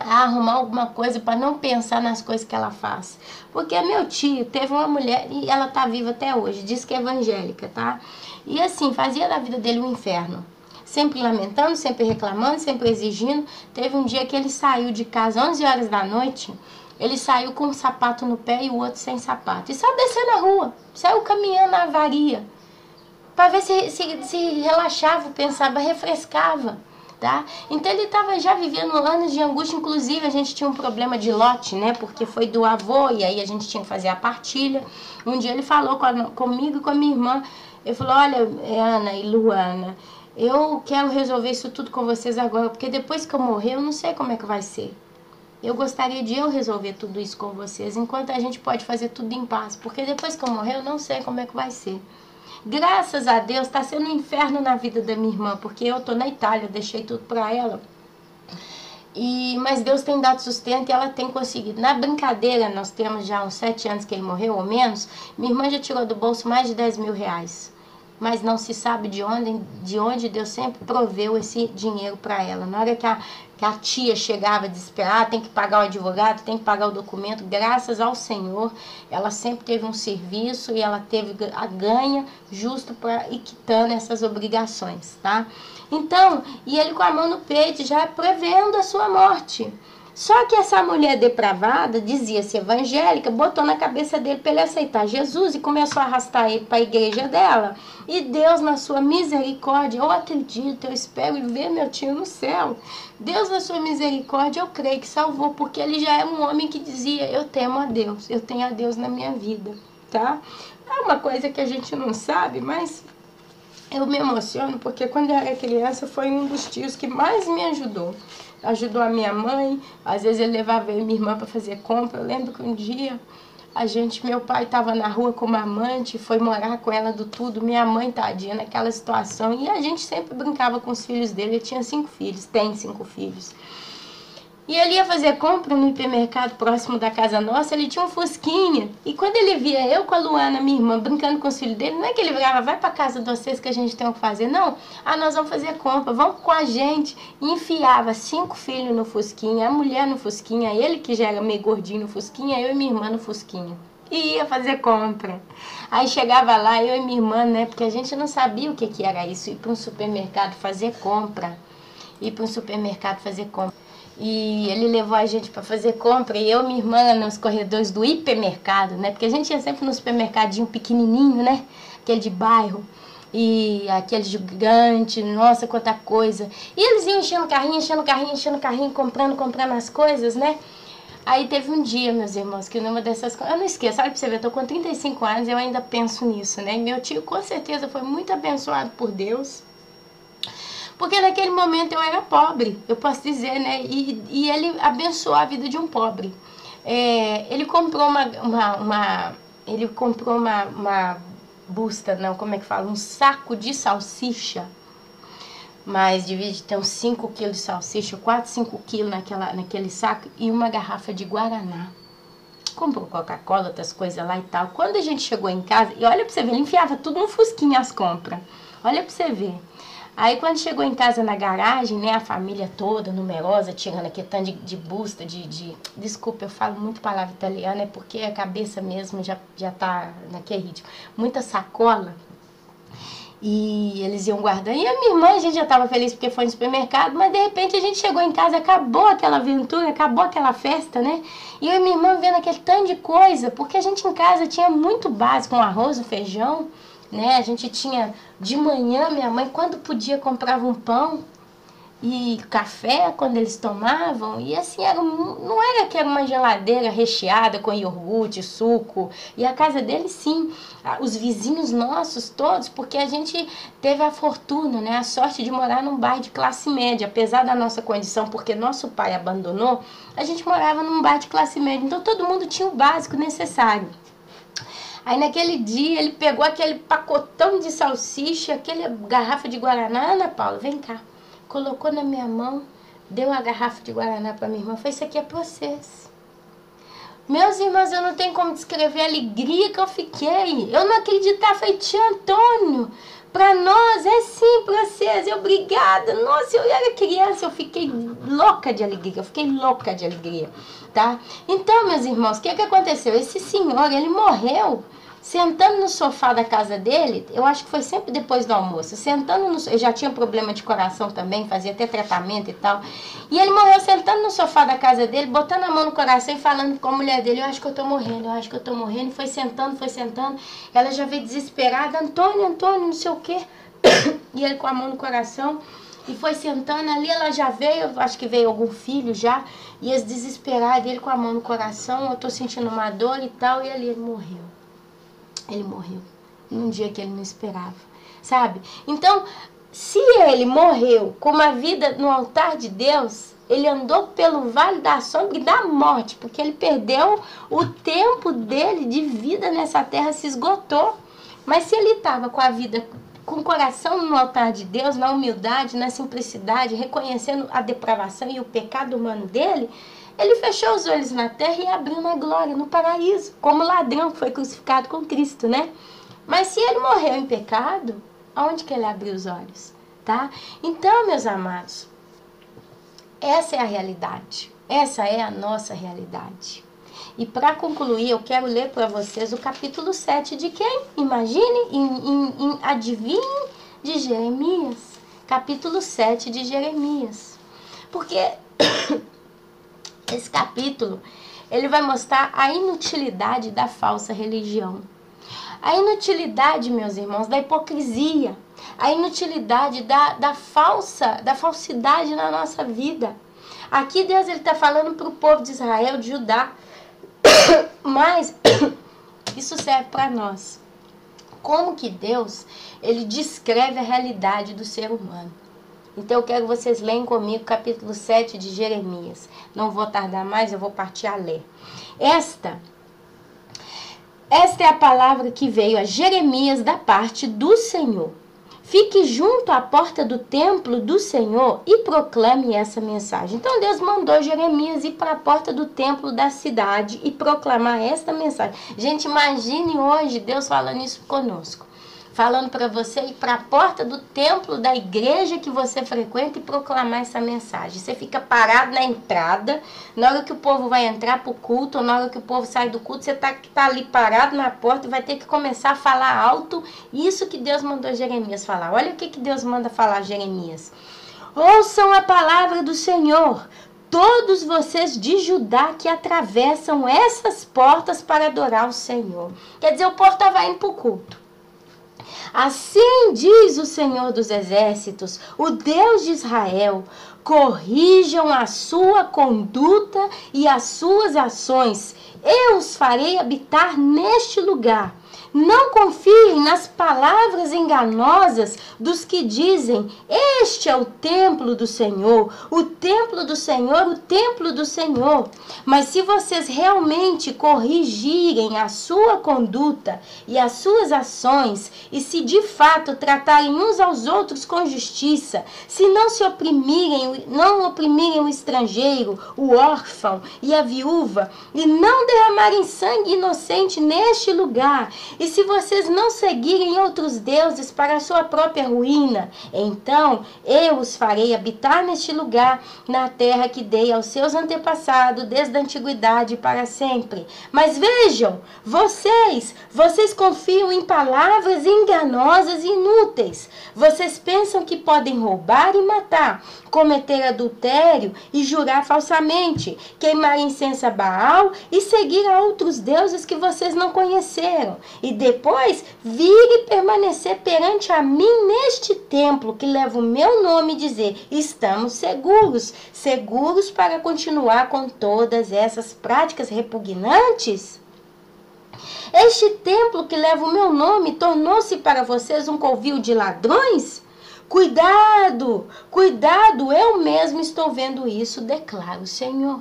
a arrumar alguma coisa para não pensar nas coisas que ela faz. Porque meu tio teve uma mulher, e ela tá viva até hoje, diz que é evangélica, tá? E assim, fazia da vida dele um inferno. Sempre lamentando, sempre reclamando, sempre exigindo. Teve um dia que ele saiu de casa, 11 horas da noite, ele saiu com um sapato no pé e o outro sem sapato. E saiu descendo na rua, saiu caminhando na avaria, para ver se relaxava, pensava, refrescava. Tá? Então ele estava já vivendo anos de angústia, inclusive a gente tinha um problema de lote, né? Porque foi do avô e aí a gente tinha que fazer a partilha. Um dia ele falou comigo e com a minha irmã, ele falou, olha, Ana e Luana, eu quero resolver isso tudo com vocês agora, porque depois que eu morrer eu não sei como é que vai ser. Eu gostaria de eu resolver tudo isso com vocês, enquanto a gente pode fazer tudo em paz, porque depois que eu morrer eu não sei como é que vai ser. Graças a Deus, está sendo um inferno na vida da minha irmã, porque eu tô na Itália, deixei tudo para ela. Mas Deus tem dado sustento e ela tem conseguido. Na brincadeira, nós temos já uns 7 anos que ele morreu, ou menos, minha irmã já tirou do bolso mais de 10 mil reais. Mas não se sabe de onde Deus sempre proveu esse dinheiro para ela. Na hora que a tia chegava desesperada, tem que pagar o advogado, tem que pagar o documento, graças ao Senhor, ela sempre teve um serviço e ela teve a ganha justo para ir quitando essas obrigações, tá? Então, e ele com a mão no peito, já prevendo a sua morte. Só que essa mulher depravada, dizia-se evangélica, botou na cabeça dele para ele aceitar Jesus e começou a arrastar ele para a igreja dela. E Deus, na sua misericórdia, eu acredito, eu espero e ver meu tio no céu. Deus, na sua misericórdia, eu creio que salvou, porque ele já é um homem que dizia, eu temo a Deus, eu tenho a Deus na minha vida, tá? É uma coisa que a gente não sabe, mas eu me emociono, porque quando eu era criança foi um dos tios que mais me ajudou. Ajudou a minha mãe, às vezes ele levava eu e minha irmã para fazer compra. Eu lembro que um dia meu pai estava na rua com uma amante, foi morar com ela do tudo, minha mãe tadinha naquela situação, e a gente sempre brincava com os filhos dele. Ele tinha 5 filhos, tem 5 filhos. E ele ia fazer compra no hipermercado próximo da casa nossa, ele tinha um fusquinha. E quando ele via eu com a Luana, minha irmã, brincando com os filhos dele, não é que ele virava, vai pra casa de vocês que a gente tem o que fazer. Não, nós vamos fazer compra, vamos com a gente. E enfiava 5 filhos no fusquinha, a mulher no fusquinha, ele que já era meio gordinho no fusquinha, eu e minha irmã no fusquinha. E ia fazer compra. Aí chegava lá, eu e minha irmã, né, porque a gente não sabia o que era isso, ir para um supermercado fazer compra. Ir para um supermercado fazer compra. E ele levou a gente para fazer compra, e eu e minha irmã nos corredores do hipermercado, né? Porque a gente ia sempre no supermercadinho pequenininho, né? Aquele de bairro, e aquele gigante, nossa, quanta coisa. E eles iam enchendo o carrinho, comprando as coisas, né? Aí teve um dia, meus irmãos, que numa dessas coisas, eu não esqueço, olha pra você ver, eu tô com 35 anos e eu ainda penso nisso, né? E meu tio com certeza foi muito abençoado por Deus. Porque naquele momento eu era pobre, eu posso dizer, né? E ele abençoou a vida de um pobre. Ele comprou uma busta, não, como é que fala? Um saco de salsicha. Mas devia ter uns 5 quilos de salsicha, 4, 5 quilos naquele saco e uma garrafa de Guaraná. Comprou Coca-Cola, outras coisas lá e tal. Quando a gente chegou em casa, e olha pra você ver, ele enfiava tudo no fusquinha as compras. Olha pra você ver. Aí quando chegou em casa na garagem, né, a família toda, numerosa, tirando aquele tanto de busta, desculpa, eu falo muito palavra italiana, é porque a cabeça mesmo já tá naquele ritmo. Muita sacola, e eles iam guardando. E a minha irmã, a gente já tava feliz porque foi no supermercado, mas de repente a gente chegou em casa, acabou aquela aventura, acabou aquela festa, né? E eu e minha irmã vendo aquele tanto de coisa, porque a gente em casa tinha muito básico, um arroz, um feijão, né? A gente tinha de manhã, minha mãe, quando podia, comprava um pão. e café quando eles tomavam, e assim, não era que era uma geladeira recheada com iogurte, suco, e a casa deles sim, os vizinhos nossos todos, porque a gente teve a fortuna, né, a sorte de morar num bairro de classe média, apesar da nossa condição, porque nosso pai abandonou, a gente morava num bairro de classe média, então todo mundo tinha o básico necessário. Aí naquele dia ele pegou aquele pacotão de salsicha, aquela garrafa de Guaraná. Ana Paula, vem cá. Colocou na minha mão, deu a garrafa de Guaraná para minha irmã. Falei, isso aqui é para vocês. Meus irmãos, eu não tenho como descrever a alegria que eu fiquei. Eu não acreditava. Falei, tia Antônio, para nós é sim, para vocês. Obrigada. Nossa, eu era criança, eu fiquei louca de alegria. Eu fiquei louca de alegria, tá? Então, meus irmãos, o que aconteceu? Esse senhor, ele morreu sentando no sofá da casa dele. Eu acho que foi sempre depois do almoço. Sentando no sofá, eu já tinha problema de coração também, fazia até tratamento e tal. E ele morreu sentando no sofá da casa dele, botando a mão no coração e falando com a mulher dele, eu acho que eu tô morrendo, eu acho que eu tô morrendo. E foi sentando, foi sentando. Ela já veio desesperada, Antônio, Antônio, não sei o quê. E ele com a mão no coração. E foi sentando ali, ela já veio, acho que veio algum filho já. E eles desesperados, ele com a mão no coração, eu tô sentindo uma dor e tal. E ali ele morreu. Ele morreu num dia que ele não esperava, sabe? Então, se ele morreu com uma vida no altar de Deus, ele andou pelo vale da sombra e da morte, porque ele perdeu o tempo dele de vida nessa terra, se esgotou. Mas se ele estava com a vida, com o coração no altar de Deus, na humildade, na simplicidade, reconhecendo a depravação e o pecado humano dele, ele fechou os olhos na terra e abriu na glória, no paraíso, como ladrão que foi crucificado com Cristo, né? Mas se ele morreu em pecado, aonde que ele abriu os olhos, tá? Então, meus amados, essa é a realidade. Essa é a nossa realidade. E para concluir, eu quero ler para vocês o capítulo 7 de quem? Imagine, adivinhe, de Jeremias. Capítulo 7 de Jeremias. Porque esse capítulo, ele vai mostrar a inutilidade da falsa religião. A inutilidade, meus irmãos, da hipocrisia. A inutilidade da falsidade na nossa vida. Aqui Deus está falando para o povo de Israel, de Judá. Mas isso serve para nós. Como que Deus, ele descreve a realidade do ser humano. Então eu quero que vocês leiam comigo o capítulo 7 de Jeremias. Não vou tardar mais, eu vou partir a ler. Esta é a palavra que veio a Jeremias da parte do Senhor. Fique junto à porta do templo do Senhor e proclame essa mensagem. Então Deus mandou Jeremias ir para a porta do templo da cidade e proclamar esta mensagem. Gente, imagine hoje Deus falando isso conosco. Falando para você ir para a porta do templo da igreja que você frequenta e proclamar essa mensagem. Você fica parado na entrada, na hora que o povo vai entrar para o culto, ou na hora que o povo sai do culto, você tá ali parado na porta e vai ter que começar a falar alto. Isso que Deus mandou Jeremias falar. Olha o que Deus manda falar Jeremias. Ouçam a palavra do Senhor, todos vocês de Judá que atravessam essas portas para adorar o Senhor. Quer dizer, o povo estava indo para o culto. Assim diz o Senhor dos Exércitos, o Deus de Israel, corrijam a sua conduta e as suas ações. Eu os farei habitar neste lugar. Não confiem nas palavras enganosas dos que dizem, este é o templo do Senhor, o templo do Senhor, o templo do Senhor. Mas se vocês realmente corrigirem a sua conduta e as suas ações, e se de fato tratarem uns aos outros com justiça, se não oprimirem o estrangeiro, o órfão e a viúva, e não derramarem sangue inocente neste lugar, e se vocês não seguirem outros deuses para a sua própria ruína, então eu os farei habitar neste lugar, na terra que dei aos seus antepassados desde a antiguidade para sempre. Mas vejam, vocês confiam em palavras enganosas e inúteis. Vocês pensam que podem roubar e matar, cometer adultério e jurar falsamente, queimar incenso a Baal e seguir a outros deuses que vocês não conheceram. E e depois vir e permanecer perante a mim neste templo que leva o meu nome e dizer, estamos seguros, seguros para continuar com todas essas práticas repugnantes? Este templo que leva o meu nome tornou-se para vocês um covil de ladrões? Cuidado, cuidado, eu mesmo estou vendo isso, declara o Senhor.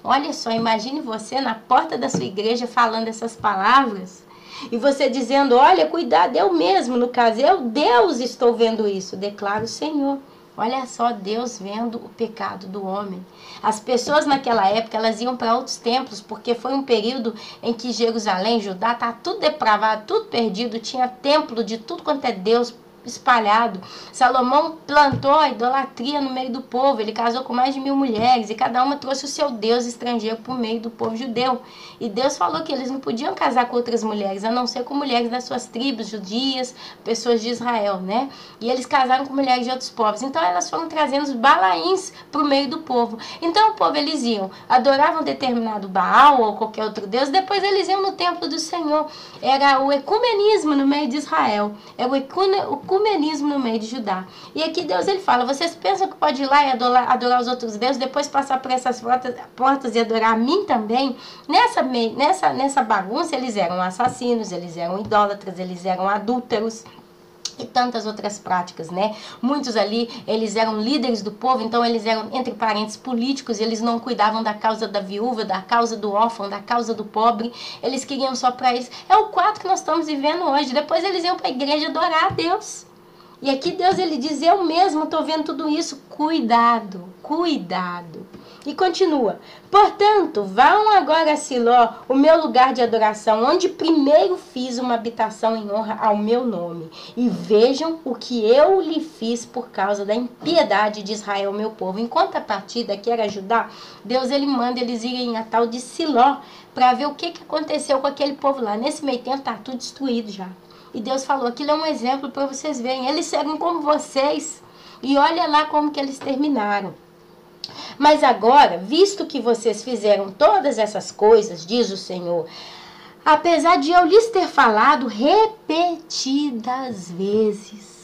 Olha só, imagine você na porta da sua igreja falando essas palavras e você dizendo, olha, cuidado, eu mesmo, no caso, eu, Deus, estou vendo isso, declara o Senhor. Olha só, Deus vendo o pecado do homem. As pessoas naquela época, elas iam para outros templos, porque foi um período em que Jerusalém, Judá, estava tudo depravado, tudo perdido, tinha templo de tudo quanto é Deus espalhado. Salomão plantou a idolatria no meio do povo, ele casou com mais de 1000 mulheres, e cada uma trouxe o seu Deus estrangeiro para o meio do povo judeu. E Deus falou que eles não podiam casar com outras mulheres, a não ser com mulheres das suas tribos, judias, pessoas de Israel, né? E eles casaram com mulheres de outros povos. Então elas foram trazendo os balaíns para o meio do povo. Então o povo, eles iam, adoravam determinado Baal ou qualquer outro Deus, depois eles iam no templo do Senhor. Era o ecumenismo no meio de Israel, era o ecumenismo no meio de Judá. E aqui Deus, ele fala, vocês pensam que pode ir lá e adorar os outros deuses, depois passar por essas portas e adorar a mim também? Nessa bagunça, eles eram assassinos, eles eram idólatras, eles eram adúlteros e tantas outras práticas, né? Muitos ali, eles eram líderes do povo, então eles eram, entre parentes, políticos, eles não cuidavam da causa da viúva, da causa do órfão, da causa do pobre, eles queriam só para eles. É o quadro que nós estamos vivendo hoje. Depois eles iam para a igreja adorar a Deus. E aqui Deus, ele diz, eu mesmo estou vendo tudo isso, cuidado, cuidado. E continua, portanto, vão agora a Siló, o meu lugar de adoração, onde primeiro fiz uma habitação em honra ao meu nome, e vejam o que eu lhe fiz por causa da impiedade de Israel, meu povo. Enquanto a partida que era Judá, Deus, ele manda eles irem a tal de Siló, para ver o que aconteceu com aquele povo lá. Nesse meio tempo está tudo destruído já. E Deus falou, aquilo é um exemplo para vocês verem, eles serão como vocês, e olha lá como que eles terminaram. Mas agora, visto que vocês fizeram todas essas coisas, diz o Senhor, apesar de eu lhes ter falado repetidas vezes,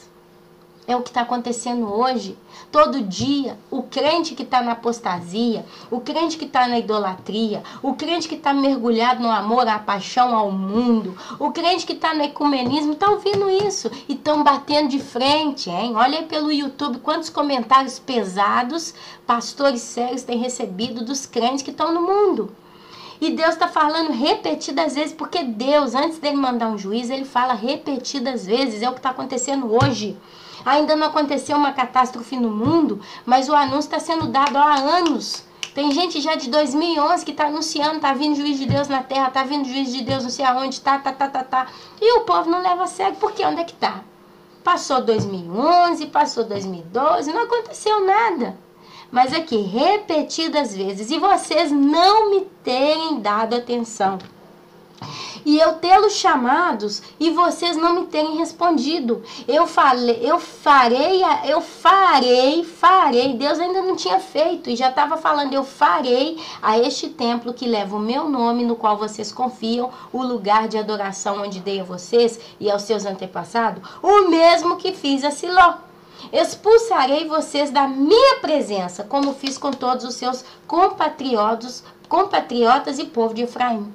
é o que está acontecendo hoje. Todo dia, o crente que está na apostasia, o crente que está na idolatria, o crente que está mergulhado no amor, à paixão ao mundo, o crente que está no ecumenismo, está ouvindo isso e estão batendo de frente, hein? Olha aí pelo YouTube quantos comentários pesados pastores sérios têm recebido dos crentes que estão no mundo. E Deus está falando repetidas vezes, porque Deus, antes dele mandar um juízo, ele fala repetidas vezes, é o que está acontecendo hoje. Ainda não aconteceu uma catástrofe no mundo, mas o anúncio está sendo dado há anos. Tem gente já de 2011 que está anunciando, está vindo juiz de Deus na terra, está vindo juiz de Deus não sei aonde, tá. E o povo não leva a sério, porque onde é que está? Passou 2011, passou 2012, não aconteceu nada. Mas aqui, repetidas vezes, e vocês não me terem dado atenção. E eu tê-los chamados e vocês não me terem respondido. Eu farei. Deus ainda não tinha feito e já estava falando, eu farei a este templo que leva o meu nome, no qual vocês confiam, o lugar de adoração onde dei a vocês e aos seus antepassados, o mesmo que fiz a Siló. Expulsarei vocês da minha presença, como fiz com todos os seus compatriotas e povo de Efraim.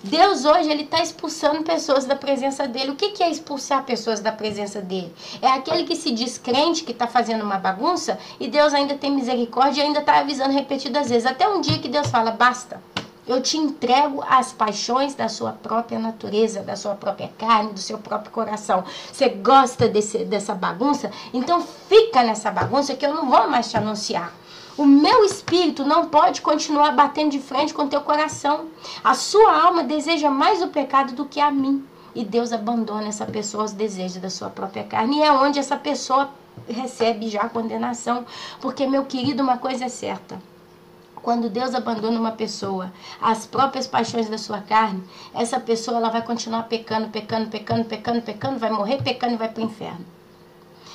Deus hoje, ele está expulsando pessoas da presença dele. O que é expulsar pessoas da presença dele? É aquele que se diz crente, que está fazendo uma bagunça, e Deus ainda tem misericórdia e ainda está avisando repetidas vezes. Até um dia que Deus fala, basta, eu te entrego as paixões da sua própria natureza, da sua própria carne, do seu próprio coração. Você gosta dessa bagunça? Então fica nessa bagunça que eu não vou mais te anunciar. O meu espírito não pode continuar batendo de frente com o teu coração. A sua alma deseja mais o pecado do que a mim. E Deus abandona essa pessoa aos desejos da sua própria carne. E é onde essa pessoa recebe já a condenação. Porque, meu querido, uma coisa é certa. Quando Deus abandona uma pessoa às próprias paixões da sua carne, essa pessoa ela vai continuar pecando, vai morrer pecando e vai para o inferno.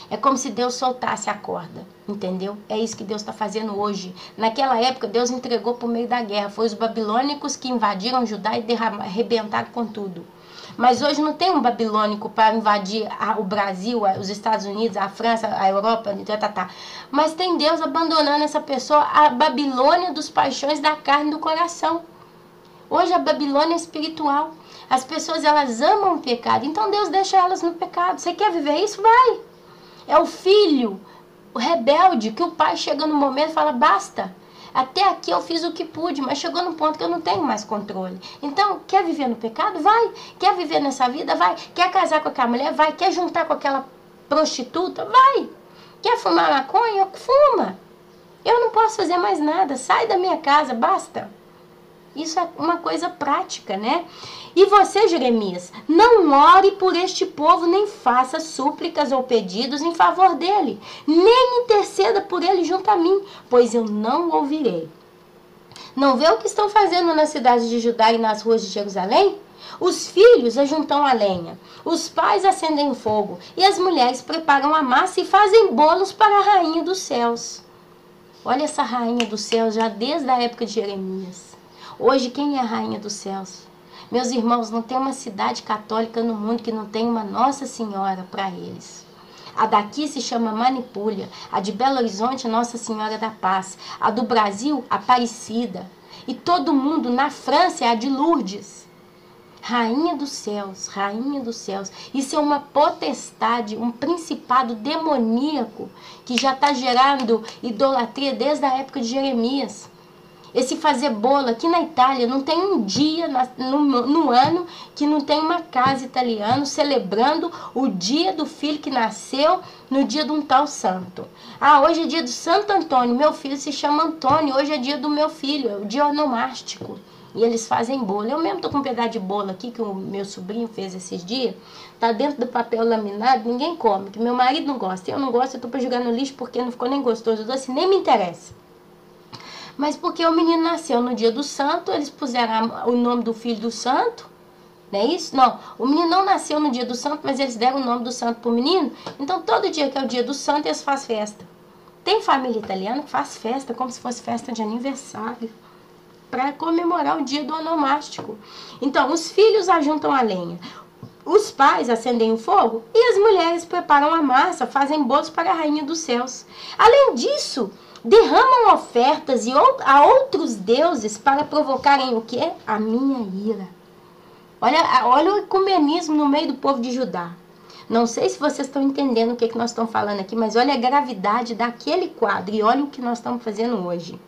É como se Deus soltasse a corda, entendeu? É isso que Deus está fazendo hoje. Naquela época, Deus entregou por meio da guerra. Foi os babilônicos que invadiram Judá e arrebentaram com tudo. Mas hoje não tem um babilônico para invadir o Brasil, os Estados Unidos, a França, a Europa, mas tem Deus abandonando essa pessoa, a Babilônia dos paixões da carne e do coração. Hoje a Babilônia é espiritual. As pessoas, elas amam o pecado, então Deus deixa elas no pecado. Você quer viver isso? Vai! É o filho, o rebelde, que o pai chega no momento e fala, basta. Até aqui eu fiz o que pude, mas chegou num ponto que eu não tenho mais controle. Então, quer viver no pecado? Vai. Quer viver nessa vida? Vai. Quer casar com aquela mulher? Vai. Quer juntar com aquela prostituta? Vai. Quer fumar maconha? Fuma. Eu não posso fazer mais nada. Sai da minha casa, basta. Isso é uma coisa prática, né? E você, Jeremias, não ore por este povo, nem faça súplicas ou pedidos em favor dele, nem interceda por ele junto a mim, pois eu não ouvirei. Não vê o que estão fazendo nas cidades de Judá e nas ruas de Jerusalém? Os filhos ajuntam a lenha, os pais acendem o fogo, e as mulheres preparam a massa e fazem bolos para a rainha dos céus. Olha essa rainha dos céus, já desde a época de Jeremias. Hoje, quem é a rainha dos céus? Meus irmãos, não tem uma cidade católica no mundo que não tenha uma Nossa Senhora para eles. A daqui se chama Manipúlia, a de Belo Horizonte, Nossa Senhora da Paz, a do Brasil, Aparecida. E todo mundo, na França, é a de Lourdes. Rainha dos céus, rainha dos céus. Isso é uma potestade, um principado demoníaco que já está gerando idolatria desde a época de Jeremias. Esse fazer bolo aqui na Itália, não tem um dia no ano que não tem uma casa italiana celebrando o dia do filho que nasceu no dia de um tal santo. Ah, hoje é dia do Santo Antônio, meu filho se chama Antônio, hoje é dia do meu filho, é o dia onomástico. E eles fazem bolo. Eu mesmo tô com um pedaço de bolo aqui que o meu sobrinho fez esses dias. Tá dentro do papel laminado, ninguém come, que meu marido não gosta. Eu não gosto, eu tô pra jogar no lixo porque não ficou nem gostoso. O doce nem me interessa. Mas porque o menino nasceu no dia do santo, eles puseram o nome do filho do santo, não é isso? Não, o menino não nasceu no dia do santo, mas eles deram o nome do santo pro menino. Então, todo dia que é o dia do santo, eles fazem festa. Tem família italiana que faz festa como se fosse festa de aniversário, para comemorar o dia do onomástico. Então, os filhos ajuntam a lenha, os pais acendem o fogo e as mulheres preparam a massa, fazem bolos para a rainha dos céus. Além disso, derramam ofertas a outros deuses para provocarem o quê? A minha ira. Olha o ecumenismo no meio do povo de Judá. Não sei se vocês estão entendendo o que nós estamos falando aqui, mas olha a gravidade daquele quadro e olha o que nós estamos fazendo hoje.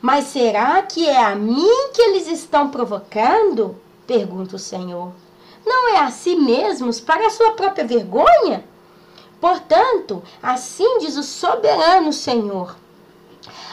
Mas será que é a mim que eles estão provocando? Pergunta o Senhor. Não é a si mesmos para a sua própria vergonha? Portanto, assim diz o soberano Senhor: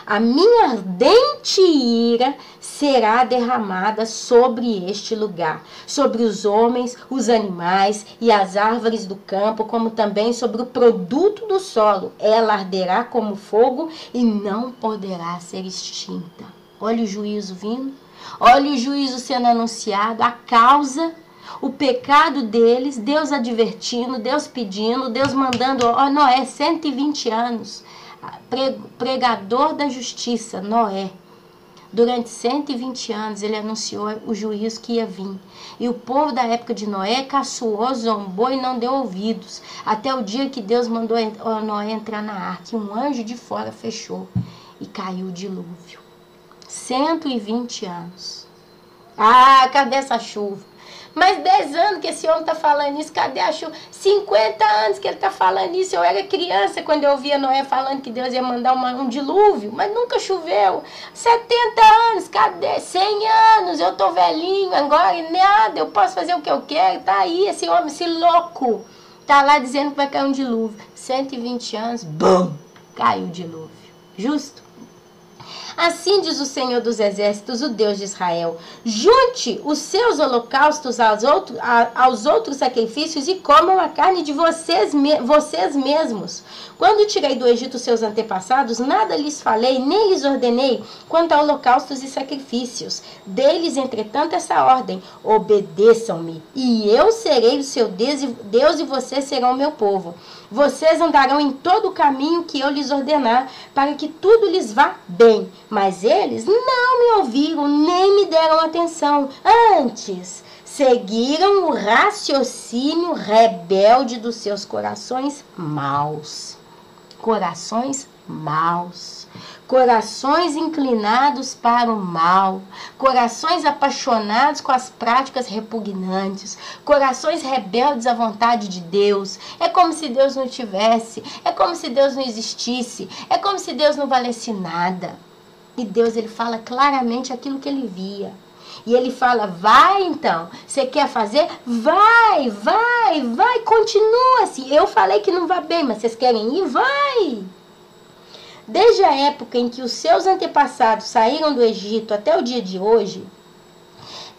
a minha ardente ira será derramada sobre este lugar, sobre os homens, os animais e as árvores do campo, como também sobre o produto do solo. Ela arderá como fogo e não poderá ser extinta. Olha o juízo vindo, olha o juízo sendo anunciado, a causa, o pecado deles, Deus advertindo, Deus pedindo, Deus mandando, ó Noé, 120 anos. Pregador da justiça, Noé, durante 120 anos ele anunciou o juízo que ia vir, e o povo da época de Noé caçoou, zombou e não deu ouvidos, até o dia que Deus mandou Noé entrar na arca, e um anjo de fora fechou e caiu o dilúvio. 120 anos. Ah, cadê essa chuva? Mais 10 anos que esse homem está falando isso, cadê a chuva? 50 anos que ele está falando isso. Eu era criança quando eu ouvia Noé falando que Deus ia mandar um dilúvio, mas nunca choveu. 70 anos, cadê? 100 anos, eu tô velhinho agora, nada, eu posso fazer o que eu quero. Tá aí esse homem, esse louco, tá lá dizendo que vai cair um dilúvio. 120 anos, bum, caiu o dilúvio. Justo? Assim diz o Senhor dos Exércitos, o Deus de Israel: junte os seus holocaustos aos outros sacrifícios e comam a carne de vocês mesmos. Quando tirei do Egito seus antepassados, nada lhes falei, nem lhes ordenei quanto a holocaustos e sacrifícios. Dei-lhes, entretanto, essa ordem: obedeçam-me, e eu serei o seu Deus e vocês serão o meu povo. Vocês andarão em todo o caminho que eu lhes ordenar, para que tudo lhes vá bem. Mas eles não me ouviram, nem me deram atenção. Antes, seguiram o raciocínio rebelde dos seus corações maus. Corações maus. Corações inclinados para o mal, corações apaixonados com as práticas repugnantes, corações rebeldes à vontade de Deus. É como se Deus não tivesse, é como se Deus não existisse, é como se Deus não valesse nada. E Deus, ele fala claramente aquilo que ele via. E ele fala, vai então, você quer fazer? Vai, continua assim. Eu falei que não vai bem, mas vocês querem ir? Vai! Desde a época em que os seus antepassados saíram do Egito até o dia de hoje,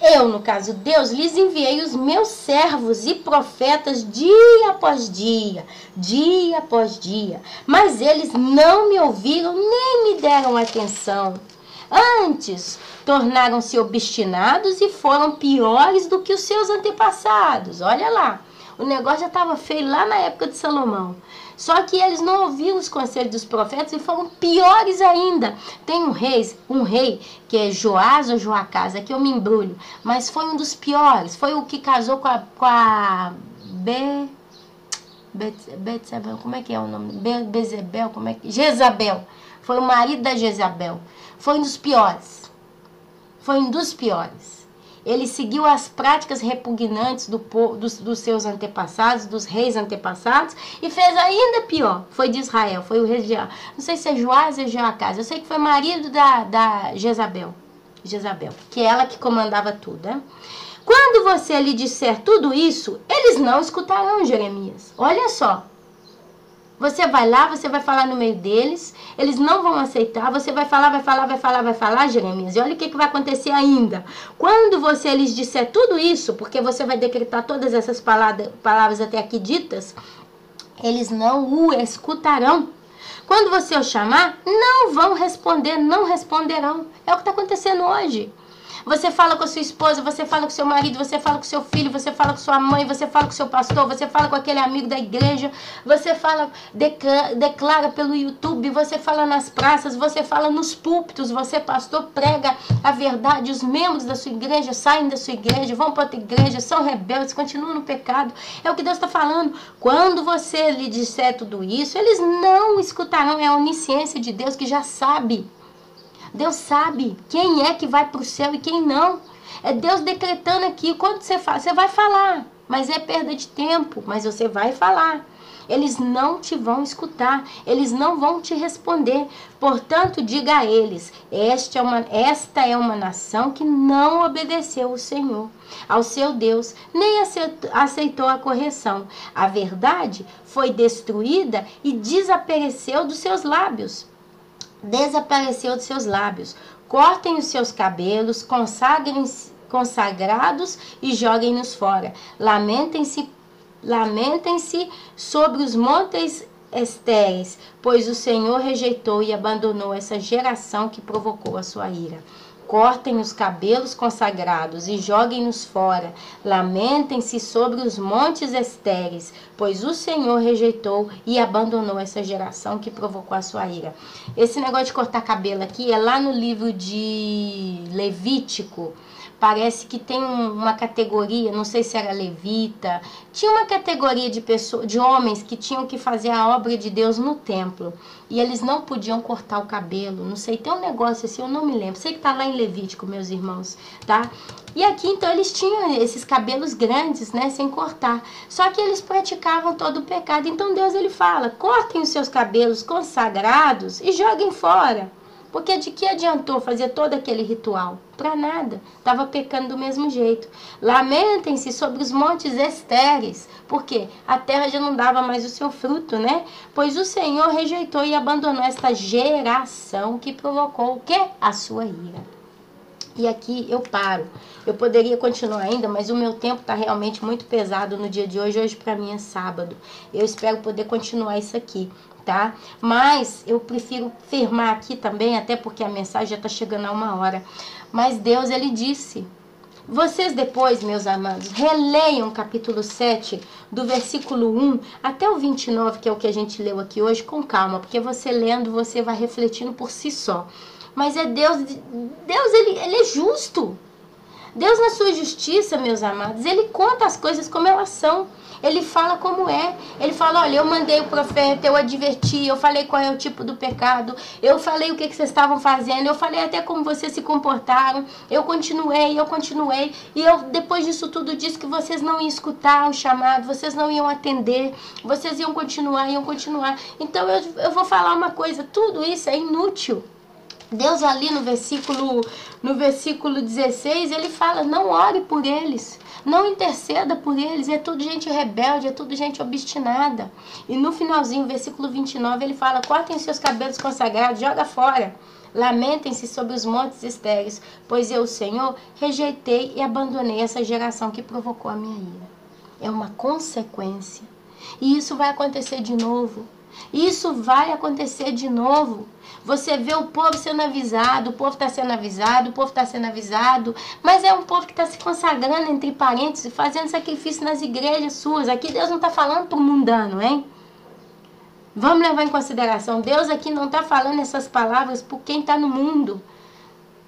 eu, no caso Deus, lhes enviei os meus servos e profetas dia após dia, mas eles não me ouviram nem me deram atenção. Antes, tornaram-se obstinados e foram piores do que os seus antepassados. Olha lá, o negócio já estava feio lá na época de Salomão. Só que eles não ouviram os conselhos dos profetas e foram piores ainda. Tem um rei que é Joás ou Joacás, aqui eu me embrulho, mas foi um dos piores. Foi o que casou com a Betsebel, como é que é o nome? Bezebel, como é que... Jezabel. Foi o marido da Jezabel. Foi um dos piores. Ele seguiu as práticas repugnantes dos seus antepassados, dos reis antepassados, e fez ainda pior. Foi de Israel, foi o rei de... Não sei se é Joás ou Joacás, eu sei que foi marido da Jezabel, que é ela que comandava tudo, né? Quando você lhe disser tudo isso, eles não escutarão, Jeremias. Olha só. Você vai lá, você vai falar no meio deles, eles não vão aceitar, você vai falar, Jeremias. E olha o que vai acontecer ainda. Quando você lhes disser tudo isso, porque você vai decretar todas essas palavras até aqui ditas, eles não o escutarão. Quando você o chamar, não vão responder, não responderão. É o que está acontecendo hoje. Você fala com a sua esposa, você fala com seu marido, você fala com seu filho, você fala com sua mãe, você fala com seu pastor, você fala com aquele amigo da igreja, você fala, declara pelo YouTube, você fala nas praças, você fala nos púlpitos, você, pastor, prega a verdade. Os membros da sua igreja saem da sua igreja, vão para outra igreja, são rebeldes, continuam no pecado. É o que Deus está falando. Quando você lhe disser tudo isso, eles não escutarão. É a onisciência de Deus que já sabe. Deus sabe quem é que vai para o céu e quem não. É Deus decretando aqui. Quando você fala, você vai falar, mas é perda de tempo, mas você vai falar. Eles não te vão escutar, eles não vão te responder. Portanto, diga a eles, esta é uma nação que não obedeceu o Senhor, ao seu Deus, nem aceitou a correção. A verdade foi destruída e desapareceu dos seus lábios. Cortem os seus cabelos, consagrados e joguem-nos fora. Lamentem-se sobre os montes estéreis, pois o Senhor rejeitou e abandonou essa geração que provocou a sua ira. Cortem os cabelos consagrados e joguem-nos fora. Lamentem-se sobre os montes estéreis, pois o Senhor rejeitou e abandonou essa geração que provocou a sua ira. Esse negócio de cortar cabelo aqui é lá no livro de Levítico. Parece que tem uma categoria, não sei se era levita, tinha uma categoria de homens que tinham que fazer a obra de Deus no templo. E eles não podiam cortar o cabelo, não sei, tem um negócio assim, eu não me lembro. Sei que tá lá em Levítico, meus irmãos, tá? E aqui, então, eles tinham esses cabelos grandes, né, sem cortar. Só que eles praticavam todo o pecado. Então Deus, ele fala, cortem os seus cabelos consagrados e joguem fora. Porque de que adiantou fazer todo aquele ritual? Para nada. Estava pecando do mesmo jeito. Lamentem-se sobre os montes estéreis. Porque a terra já não dava mais o seu fruto, né? Pois o Senhor rejeitou e abandonou esta geração que provocou o quê? A sua ira. E aqui eu paro. Eu poderia continuar ainda, mas o meu tempo está realmente muito pesado no dia de hoje. Hoje para mim é sábado. Eu espero poder continuar isso aqui. Tá? Mas eu prefiro firmar aqui também, até porque a mensagem já está chegando a 1 hora. Mas Deus, ele disse. Vocês depois, meus amados, releiam capítulo 7, do versículo 1 até o 29, que é o que a gente leu aqui hoje, com calma, porque você lendo, você vai refletindo por si só. Mas é Deus ele é justo. Deus, na sua justiça, meus amados, Ele conta as coisas como elas são. Ele fala como é. Ele fala, olha, eu mandei o profeta, eu adverti, eu falei qual é o tipo do pecado, eu falei o que vocês estavam fazendo, eu falei até como vocês se comportaram, eu continuei, e eu depois disso tudo disse que vocês não iam escutar o chamado, vocês não iam atender, vocês iam continuar. Então eu vou falar uma coisa, tudo isso é inútil. Deus ali no versículo 16, ele fala, não ore por eles. Não interceda por eles, é tudo gente rebelde, é tudo gente obstinada. E no finalzinho, versículo 29, ele fala, cortem seus cabelos consagrados, joga fora. Lamentem-se sobre os montes estéreis, pois eu, o Senhor, rejeitei e abandonei essa geração que provocou a minha ira. É uma consequência. E isso vai acontecer de novo. Isso vai acontecer de novo. Você vê o povo sendo avisado, o povo está sendo avisado, mas é um povo que está se consagrando entre parênteses, fazendo sacrifício nas igrejas suas. Aqui Deus não está falando para o mundano, hein? Vamos levar em consideração, Deus aqui não está falando essas palavras por quem está no mundo.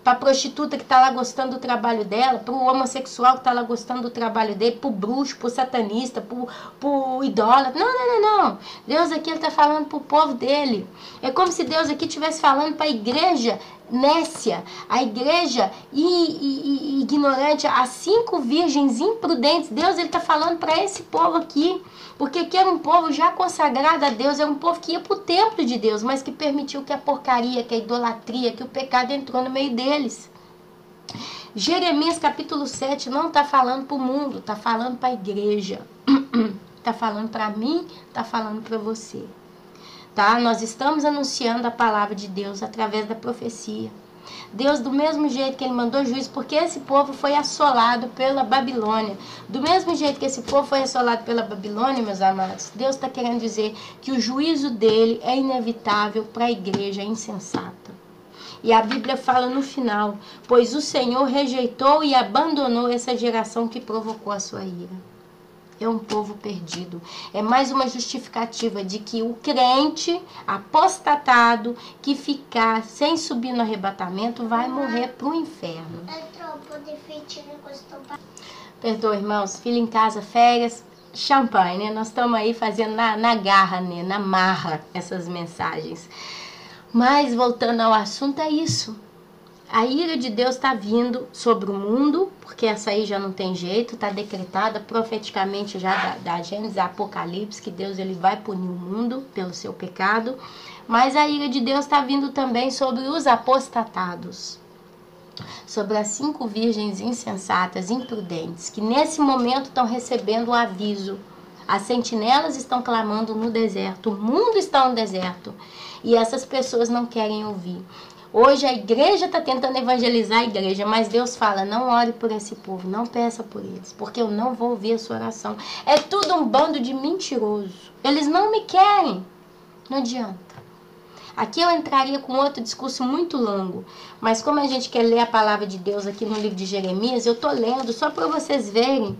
Para a prostituta que está lá gostando do trabalho dela, para o homossexual que está lá gostando do trabalho dele, para o bruxo, para o satanista, para o idólatra. Não. Deus aqui está falando para o povo dele. É como se Deus aqui estivesse falando para a igreja nécia, a igreja ignorante, as 5 virgens imprudentes. Deus está falando para esse povo aqui. Porque aqui era um povo já consagrado a Deus, era um povo que ia para o templo de Deus, mas que permitiu que a porcaria, que a idolatria, que o pecado entrou no meio deles. Jeremias capítulo 7 não está falando para o mundo, está falando para a igreja. Está falando para mim, está falando para você. Tá? Nós estamos anunciando a palavra de Deus através da profecia. Deus, do mesmo jeito que ele mandou juízo, porque esse povo foi assolado pela Babilônia. Do mesmo jeito que esse povo foi assolado pela Babilônia, meus amados, Deus está querendo dizer que o juízo dele é inevitável para a igreja insensata. E a Bíblia fala no final, pois o Senhor rejeitou e abandonou essa geração que provocou a sua ira. É um povo perdido. É mais uma justificativa de que o crente apostatado que ficar sem subir no arrebatamento vai morrer para o inferno. Perdoa, irmãos. Filho em casa, férias, champanhe, né? Nós estamos aí fazendo na garra, né? Na marra, essas mensagens. Mas, voltando ao assunto, é isso. A ira de Deus está vindo sobre o mundo, porque essa aí já não tem jeito, está decretada profeticamente já da Gênesis, Apocalipse, que Deus ele vai punir o mundo pelo seu pecado. Mas a ira de Deus está vindo também sobre os apostatados, sobre as 5 virgens insensatas, imprudentes, que nesse momento estão recebendo o aviso. As sentinelas estão clamando no deserto, o mundo está no deserto, e essas pessoas não querem ouvir. Hoje a igreja está tentando evangelizar a igreja, mas Deus fala, não ore por esse povo, não peça por eles, porque eu não vou ouvir a sua oração. É tudo um bando de mentiroso. Eles não me querem. Não adianta. Aqui eu entraria com outro discurso muito longo, mas como a gente quer ler a palavra de Deus aqui no livro de Jeremias, eu estou lendo só para vocês verem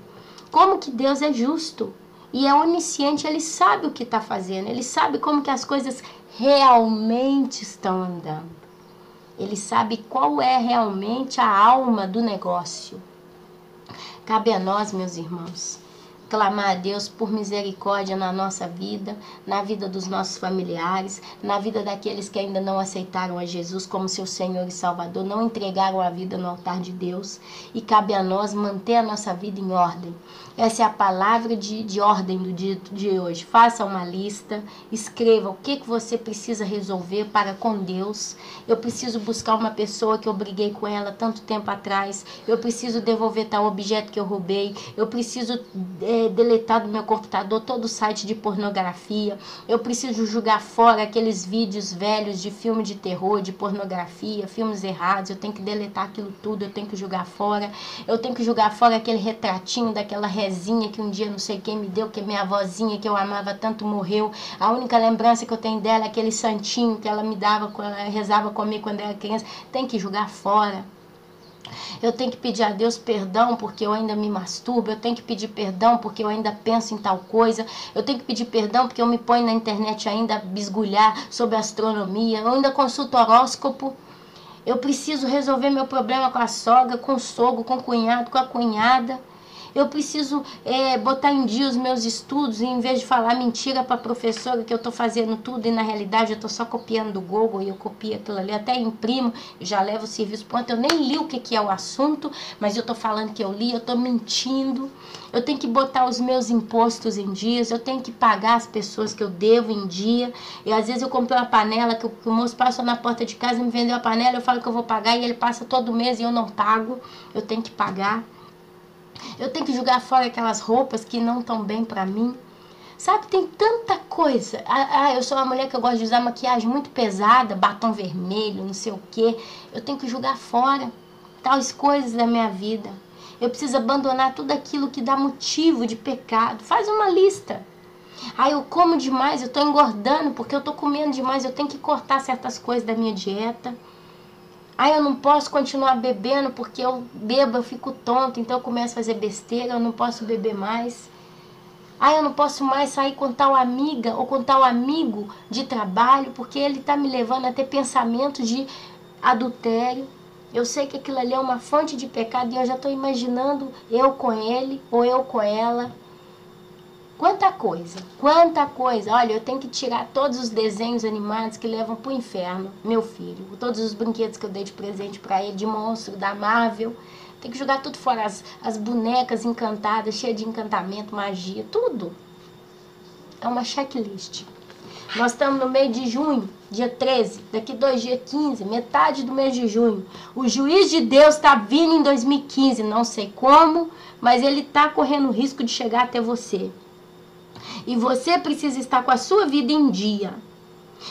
como que Deus é justo. E é onisciente, ele sabe o que está fazendo, ele sabe como que as coisas realmente estão andando. Ele sabe qual é realmente a alma do negócio. Cabe a nós, meus irmãos, clamar a Deus por misericórdia na nossa vida, na vida dos nossos familiares, na vida daqueles que ainda não aceitaram a Jesus como seu Senhor e Salvador, não entregaram a vida no altar de Deus. E cabe a nós manter a nossa vida em ordem. Essa é a palavra de ordem do dia de hoje. Faça uma lista, escreva o que você precisa resolver para com Deus. Eu preciso buscar uma pessoa que eu briguei com ela tanto tempo atrás. Eu preciso devolver tal objeto que eu roubei. Eu preciso deletar do meu computador todo o site de pornografia. Eu preciso jogar fora aqueles vídeos velhos de filme de terror, de pornografia, filmes errados. Eu tenho que deletar aquilo tudo, eu tenho que jogar fora. Eu tenho que jogar fora aquele retratinho daquela rezinha que um dia não sei quem me deu, que minha avózinha que eu amava tanto morreu. A única lembrança que eu tenho dela é aquele santinho que ela me dava, quando ela rezava comigo quando eu era criança. Tem que jogar fora. Eu tenho que pedir a Deus perdão porque eu ainda me masturbo. Eu tenho que pedir perdão porque eu ainda penso em tal coisa. Eu tenho que pedir perdão porque eu me ponho na internet ainda a bisgulhar sobre astronomia. Eu ainda consulto horóscopo. Eu preciso resolver meu problema com a sogra, com o sogro, com o cunhado, com a cunhada. Eu preciso botar em dia os meus estudos, e em vez de falar mentira para a professora que eu estou fazendo tudo e na realidade eu estou só copiando do Google e eu copio aquilo ali, até imprimo, já levo o serviço pronto. Eu nem li o que é o assunto, mas eu estou falando que eu li, eu estou mentindo. Eu tenho que botar os meus impostos em dias, eu tenho que pagar as pessoas que eu devo em dia. E às vezes eu comprei uma panela que o moço passou na porta de casa e me vendeu a panela, eu falo que eu vou pagar e ele passa todo mês e eu não pago. Eu tenho que pagar. Eu tenho que jogar fora aquelas roupas que não estão bem pra mim. Sabe, tem tanta coisa. Eu sou uma mulher que eu gosto de usar maquiagem muito pesada, batom vermelho, não sei o quê. Eu tenho que jogar fora tais coisas da minha vida. Eu preciso abandonar tudo aquilo que dá motivo de pecado. Faz uma lista. Eu como demais, eu tô engordando porque eu tô comendo demais. Eu tenho que cortar certas coisas da minha dieta. Eu não posso continuar bebendo porque eu bebo, eu fico tonto, então eu começo a fazer besteira, eu não posso beber mais. Eu não posso mais sair com tal amiga ou com tal amigo de trabalho porque ele está me levando a ter pensamento de adultério. Eu sei que aquilo ali é uma fonte de pecado e eu já estou imaginando eu com ele ou eu com ela. Quanta coisa, quanta coisa. Olha, eu tenho que tirar todos os desenhos animados que levam pro inferno, meu filho. Todos os brinquedos que eu dei de presente para ele, de monstro, da Marvel. Tem que jogar tudo fora, as bonecas encantadas, cheias de encantamento, magia, tudo. É uma checklist. Nós estamos no mês de junho, dia 13, daqui 2 dias 15, metade do mês de junho. O juiz de Deus está vindo em 2015, não sei como, mas ele está correndo o risco de chegar até você. E você precisa estar com a sua vida em dia.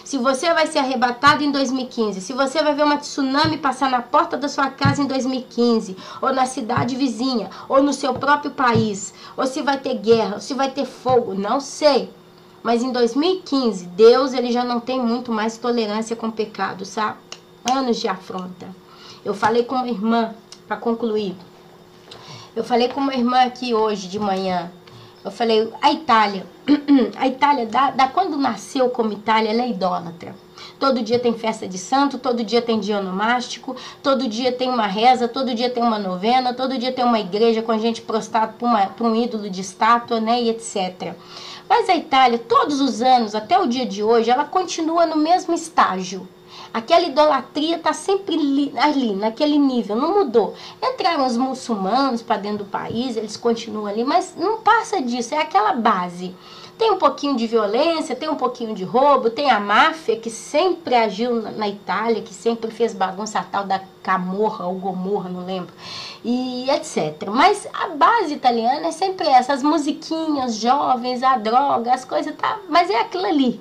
Se você vai ser arrebatado em 2015, se você vai ver uma tsunami passar na porta da sua casa em 2015, ou na cidade vizinha, ou no seu próprio país, ou se vai ter guerra, ou se vai ter fogo, não sei. Mas em 2015, Deus ele já não tem muito mais tolerância com o pecado, sabe? Anos de afronta. Eu falei com uma irmã, para concluir. Eu falei com uma irmã aqui hoje de manhã. Eu falei, a Itália, quando nasceu como Itália, ela é idólatra. Todo dia tem festa de santo, todo dia tem dia onomástico, todo dia tem uma reza, todo dia tem uma novena, todo dia tem uma igreja com a gente prostrado para um ídolo de estátua, né, e etc. Mas a Itália, todos os anos, até o dia de hoje, ela continua no mesmo estágio. Aquela idolatria está sempre ali, naquele nível, não mudou. Entraram os muçulmanos para dentro do país, eles continuam ali, mas não passa disso, é aquela base. Tem um pouquinho de violência, tem um pouquinho de roubo, tem a máfia que sempre agiu na Itália, que sempre fez bagunça, a tal da Camorra ou Gomorra, não lembro, e etc. Mas a base italiana é sempre essa, as musiquinhas jovens, a droga, as coisas, tá? Mas é aquilo ali.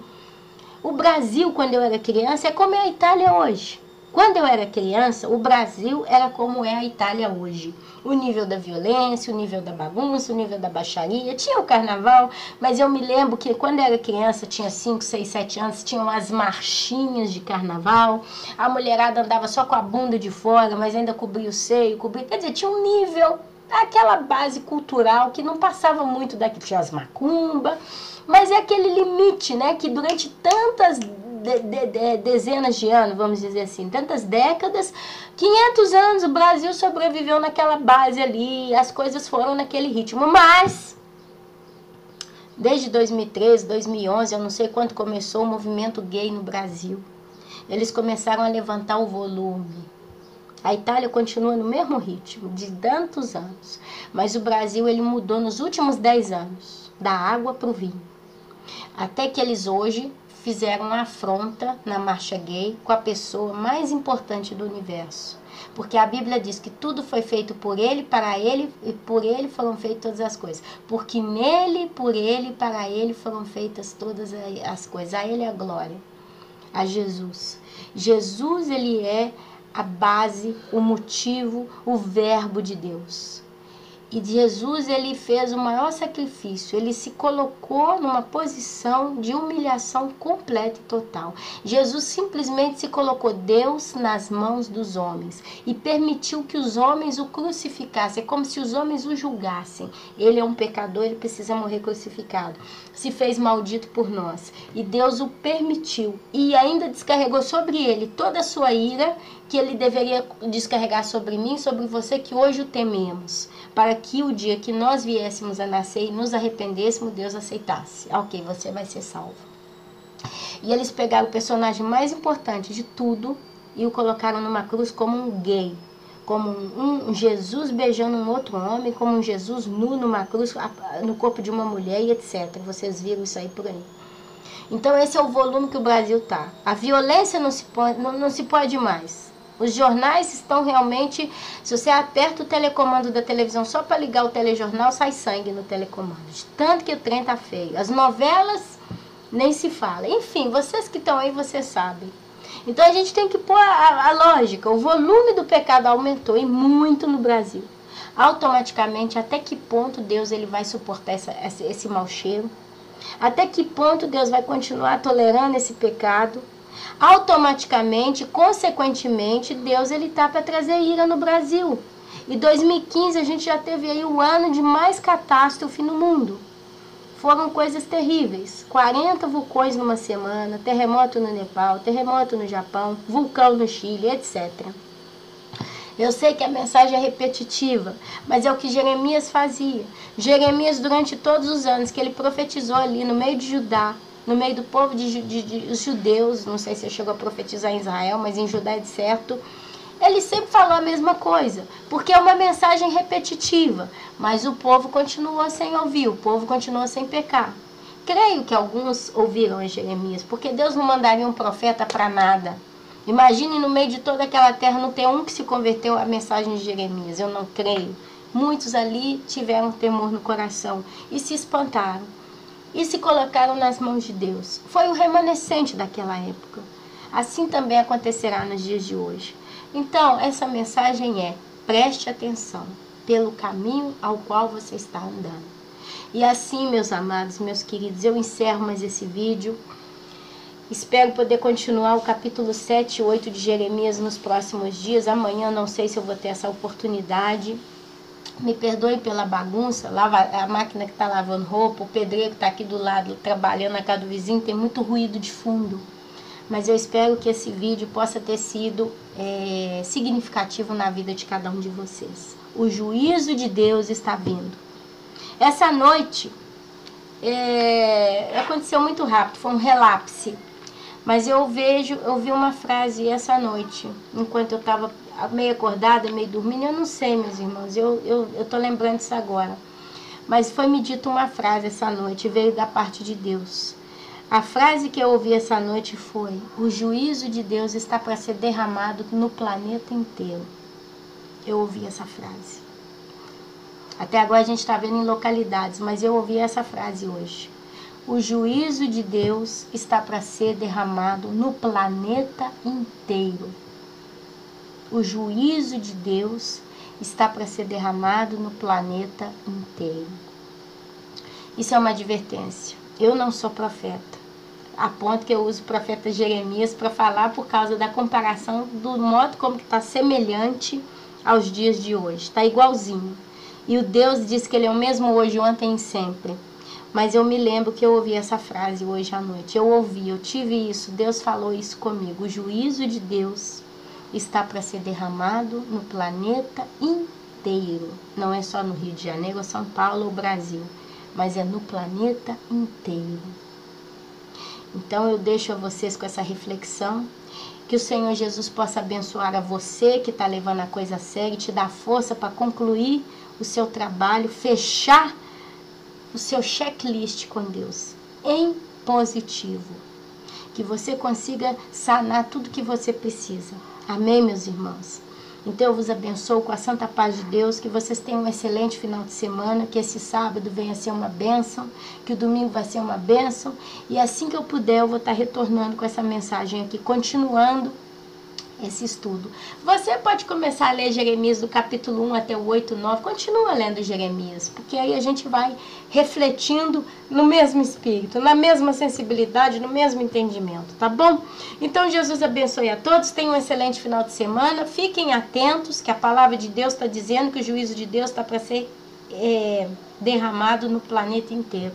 O Brasil, quando eu era criança, é como é a Itália hoje. Quando eu era criança, o Brasil era como é a Itália hoje. O nível da violência, o nível da bagunça, o nível da baixaria. Tinha o carnaval, mas eu me lembro que quando eu era criança, tinha 5, 6, 7 anos, tinham as marchinhas de carnaval. A mulherada andava só com a bunda de fora, mas ainda cobria o seio, quer dizer, tinha um nível, aquela base cultural que não passava muito daqui. Tinha as macumba. Mas é aquele limite, né, que durante tantas dezenas de anos, vamos dizer assim, tantas décadas, 500 anos, o Brasil sobreviveu naquela base ali, as coisas foram naquele ritmo. Mas, desde 2013, 2011, eu não sei quando começou o movimento gay no Brasil, eles começaram a levantar o volume. A Itália continua no mesmo ritmo de tantos anos, mas o Brasil ele mudou nos últimos 10 anos, da água para o vinho. Até que eles hoje fizeram uma afronta na marcha gay com a pessoa mais importante do universo. Porque a Bíblia diz que tudo foi feito por ele, para ele, e por ele foram feitas todas as coisas. Porque nele, por ele, para ele foram feitas todas as coisas. A ele a glória, a Jesus. Jesus, ele é a base, o motivo, o verbo de Deus. E Jesus, ele fez o maior sacrifício, ele se colocou numa posição de humilhação completa e total. Jesus simplesmente se colocou Deus nas mãos dos homens e permitiu que os homens o crucificassem, é como se os homens o julgassem. Ele é um pecador, ele precisa morrer crucificado. Se fez maldito por nós e Deus o permitiu e ainda descarregou sobre ele toda a sua ira que ele deveria descarregar sobre mim, sobre você, que hoje o tememos, para que o dia que nós viéssemos a nascer e nos arrependêssemos, Deus aceitasse. Ok, você vai ser salvo. E eles pegaram o personagem mais importante de tudo e o colocaram numa cruz como um gay, como um Jesus beijando um outro homem, como um Jesus nu numa cruz, no corpo de uma mulher e etc. Vocês viram isso aí por aí. Então esse é o volume que o Brasil tá. A violência não se pode mais. Os jornais estão realmente... Se você aperta o telecomando da televisão só para ligar o telejornal, sai sangue no telecomando. De tanto que o trem tá feio. As novelas nem se fala. Enfim, vocês que estão aí, vocês sabem. Então a gente tem que pôr a lógica. O volume do pecado aumentou e muito no Brasil. Automaticamente, até que ponto Deus ele vai suportar esse mau cheiro? Até que ponto Deus vai continuar tolerando esse pecado? Automaticamente, consequentemente, Deus ele tá para trazer ira no Brasil. E 2015 a gente já teve aí o ano de mais catástrofe no mundo. Foram coisas terríveis. 40 vulcões numa semana, terremoto no Nepal, terremoto no Japão, vulcão no Chile, etc. Eu sei que a mensagem é repetitiva, mas é o que Jeremias fazia. Jeremias, durante todos os anos que ele profetizou ali no meio de Judá, no meio do povo de judeus, não sei se ele chegou a profetizar em Israel, mas em Judá é de certo, ele sempre falou a mesma coisa, porque é uma mensagem repetitiva, mas o povo continuou sem ouvir, o povo continuou sem pecar. Creio que alguns ouviram Jeremias, porque Deus não mandaria um profeta para nada. Imagine no meio de toda aquela terra não ter um que se converteu à mensagem de Jeremias, eu não creio. Muitos ali tiveram temor no coração e se espantaram. E se colocaram nas mãos de Deus. Foi o remanescente daquela época. Assim também acontecerá nos dias de hoje. Então, essa mensagem é: preste atenção pelo caminho ao qual você está andando. E assim, meus amados, meus queridos, eu encerro mais esse vídeo. Espero poder continuar o capítulo 7 e 8 de Jeremias nos próximos dias. Amanhã não sei se eu vou ter essa oportunidade. Me perdoem pela bagunça, a máquina que está lavando roupa, o pedreiro que está aqui do lado trabalhando na casa do vizinho, tem muito ruído de fundo. Mas eu espero que esse vídeo possa ter sido significativo na vida de cada um de vocês. O juízo de Deus está vindo. Essa noite aconteceu muito rápido, foi um relapse. Mas eu vi uma frase essa noite, enquanto eu estava meio acordada, meio dormindo, eu não sei, meus irmãos, eu tô lembrando isso agora. Mas foi me dita uma frase essa noite, veio da parte de Deus. A frase que eu ouvi essa noite foi: o juízo de Deus está para ser derramado no planeta inteiro. Eu ouvi essa frase. Até agora a gente está vendo em localidades, mas eu ouvi essa frase hoje. O juízo de Deus está para ser derramado no planeta inteiro. O juízo de Deus está para ser derramado no planeta inteiro. Isso é uma advertência. Eu não sou profeta, a ponto que eu uso o profeta Jeremias para falar por causa da comparação do modo como que está semelhante aos dias de hoje. Está igualzinho. E o Deus diz que ele é o mesmo hoje, ontem e sempre. Mas eu me lembro que eu ouvi essa frase hoje à noite. Eu tive isso, Deus falou isso comigo. O juízo de Deus está para ser derramado no planeta inteiro. Não é só no Rio de Janeiro, ou São Paulo ou Brasil, mas é no planeta inteiro. Então eu deixo a vocês com essa reflexão. Que o Senhor Jesus possa abençoar a você que está levando a coisa a sério, te dar força para concluir o seu trabalho, fechar o seu checklist com Deus em positivo. Que você consiga sanar tudo que você precisa. Amém, meus irmãos? Então eu vos abençoo com a santa paz de Deus, que vocês tenham um excelente final de semana, que esse sábado venha a ser uma bênção, que o domingo vai ser uma bênção, e assim que eu puder eu vou estar retornando com essa mensagem aqui, continuando esse estudo. Você pode começar a ler Jeremias do capítulo 1 até o 8, 9, continua lendo Jeremias, porque aí a gente vai refletindo no mesmo espírito, na mesma sensibilidade, no mesmo entendimento, tá bom? Então Jesus abençoe a todos, tenham um excelente final de semana, fiquem atentos que a palavra de Deus está dizendo que o juízo de Deus está para ser derramado no planeta inteiro.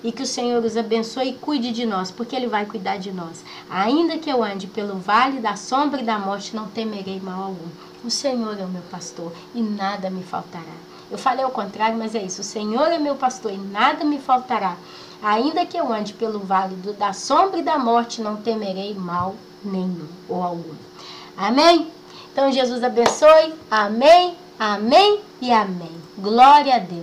E que o Senhor os abençoe e cuide de nós, porque Ele vai cuidar de nós. Ainda que eu ande pelo vale da sombra e da morte, não temerei mal algum. O Senhor é o meu pastor e nada me faltará. Eu falei ao contrário, mas é isso. O Senhor é meu pastor e nada me faltará. Ainda que eu ande pelo vale da sombra e da morte, não temerei mal nenhum ou algum. Amém? Então Jesus abençoe. Amém, amém e amém. Glória a Deus.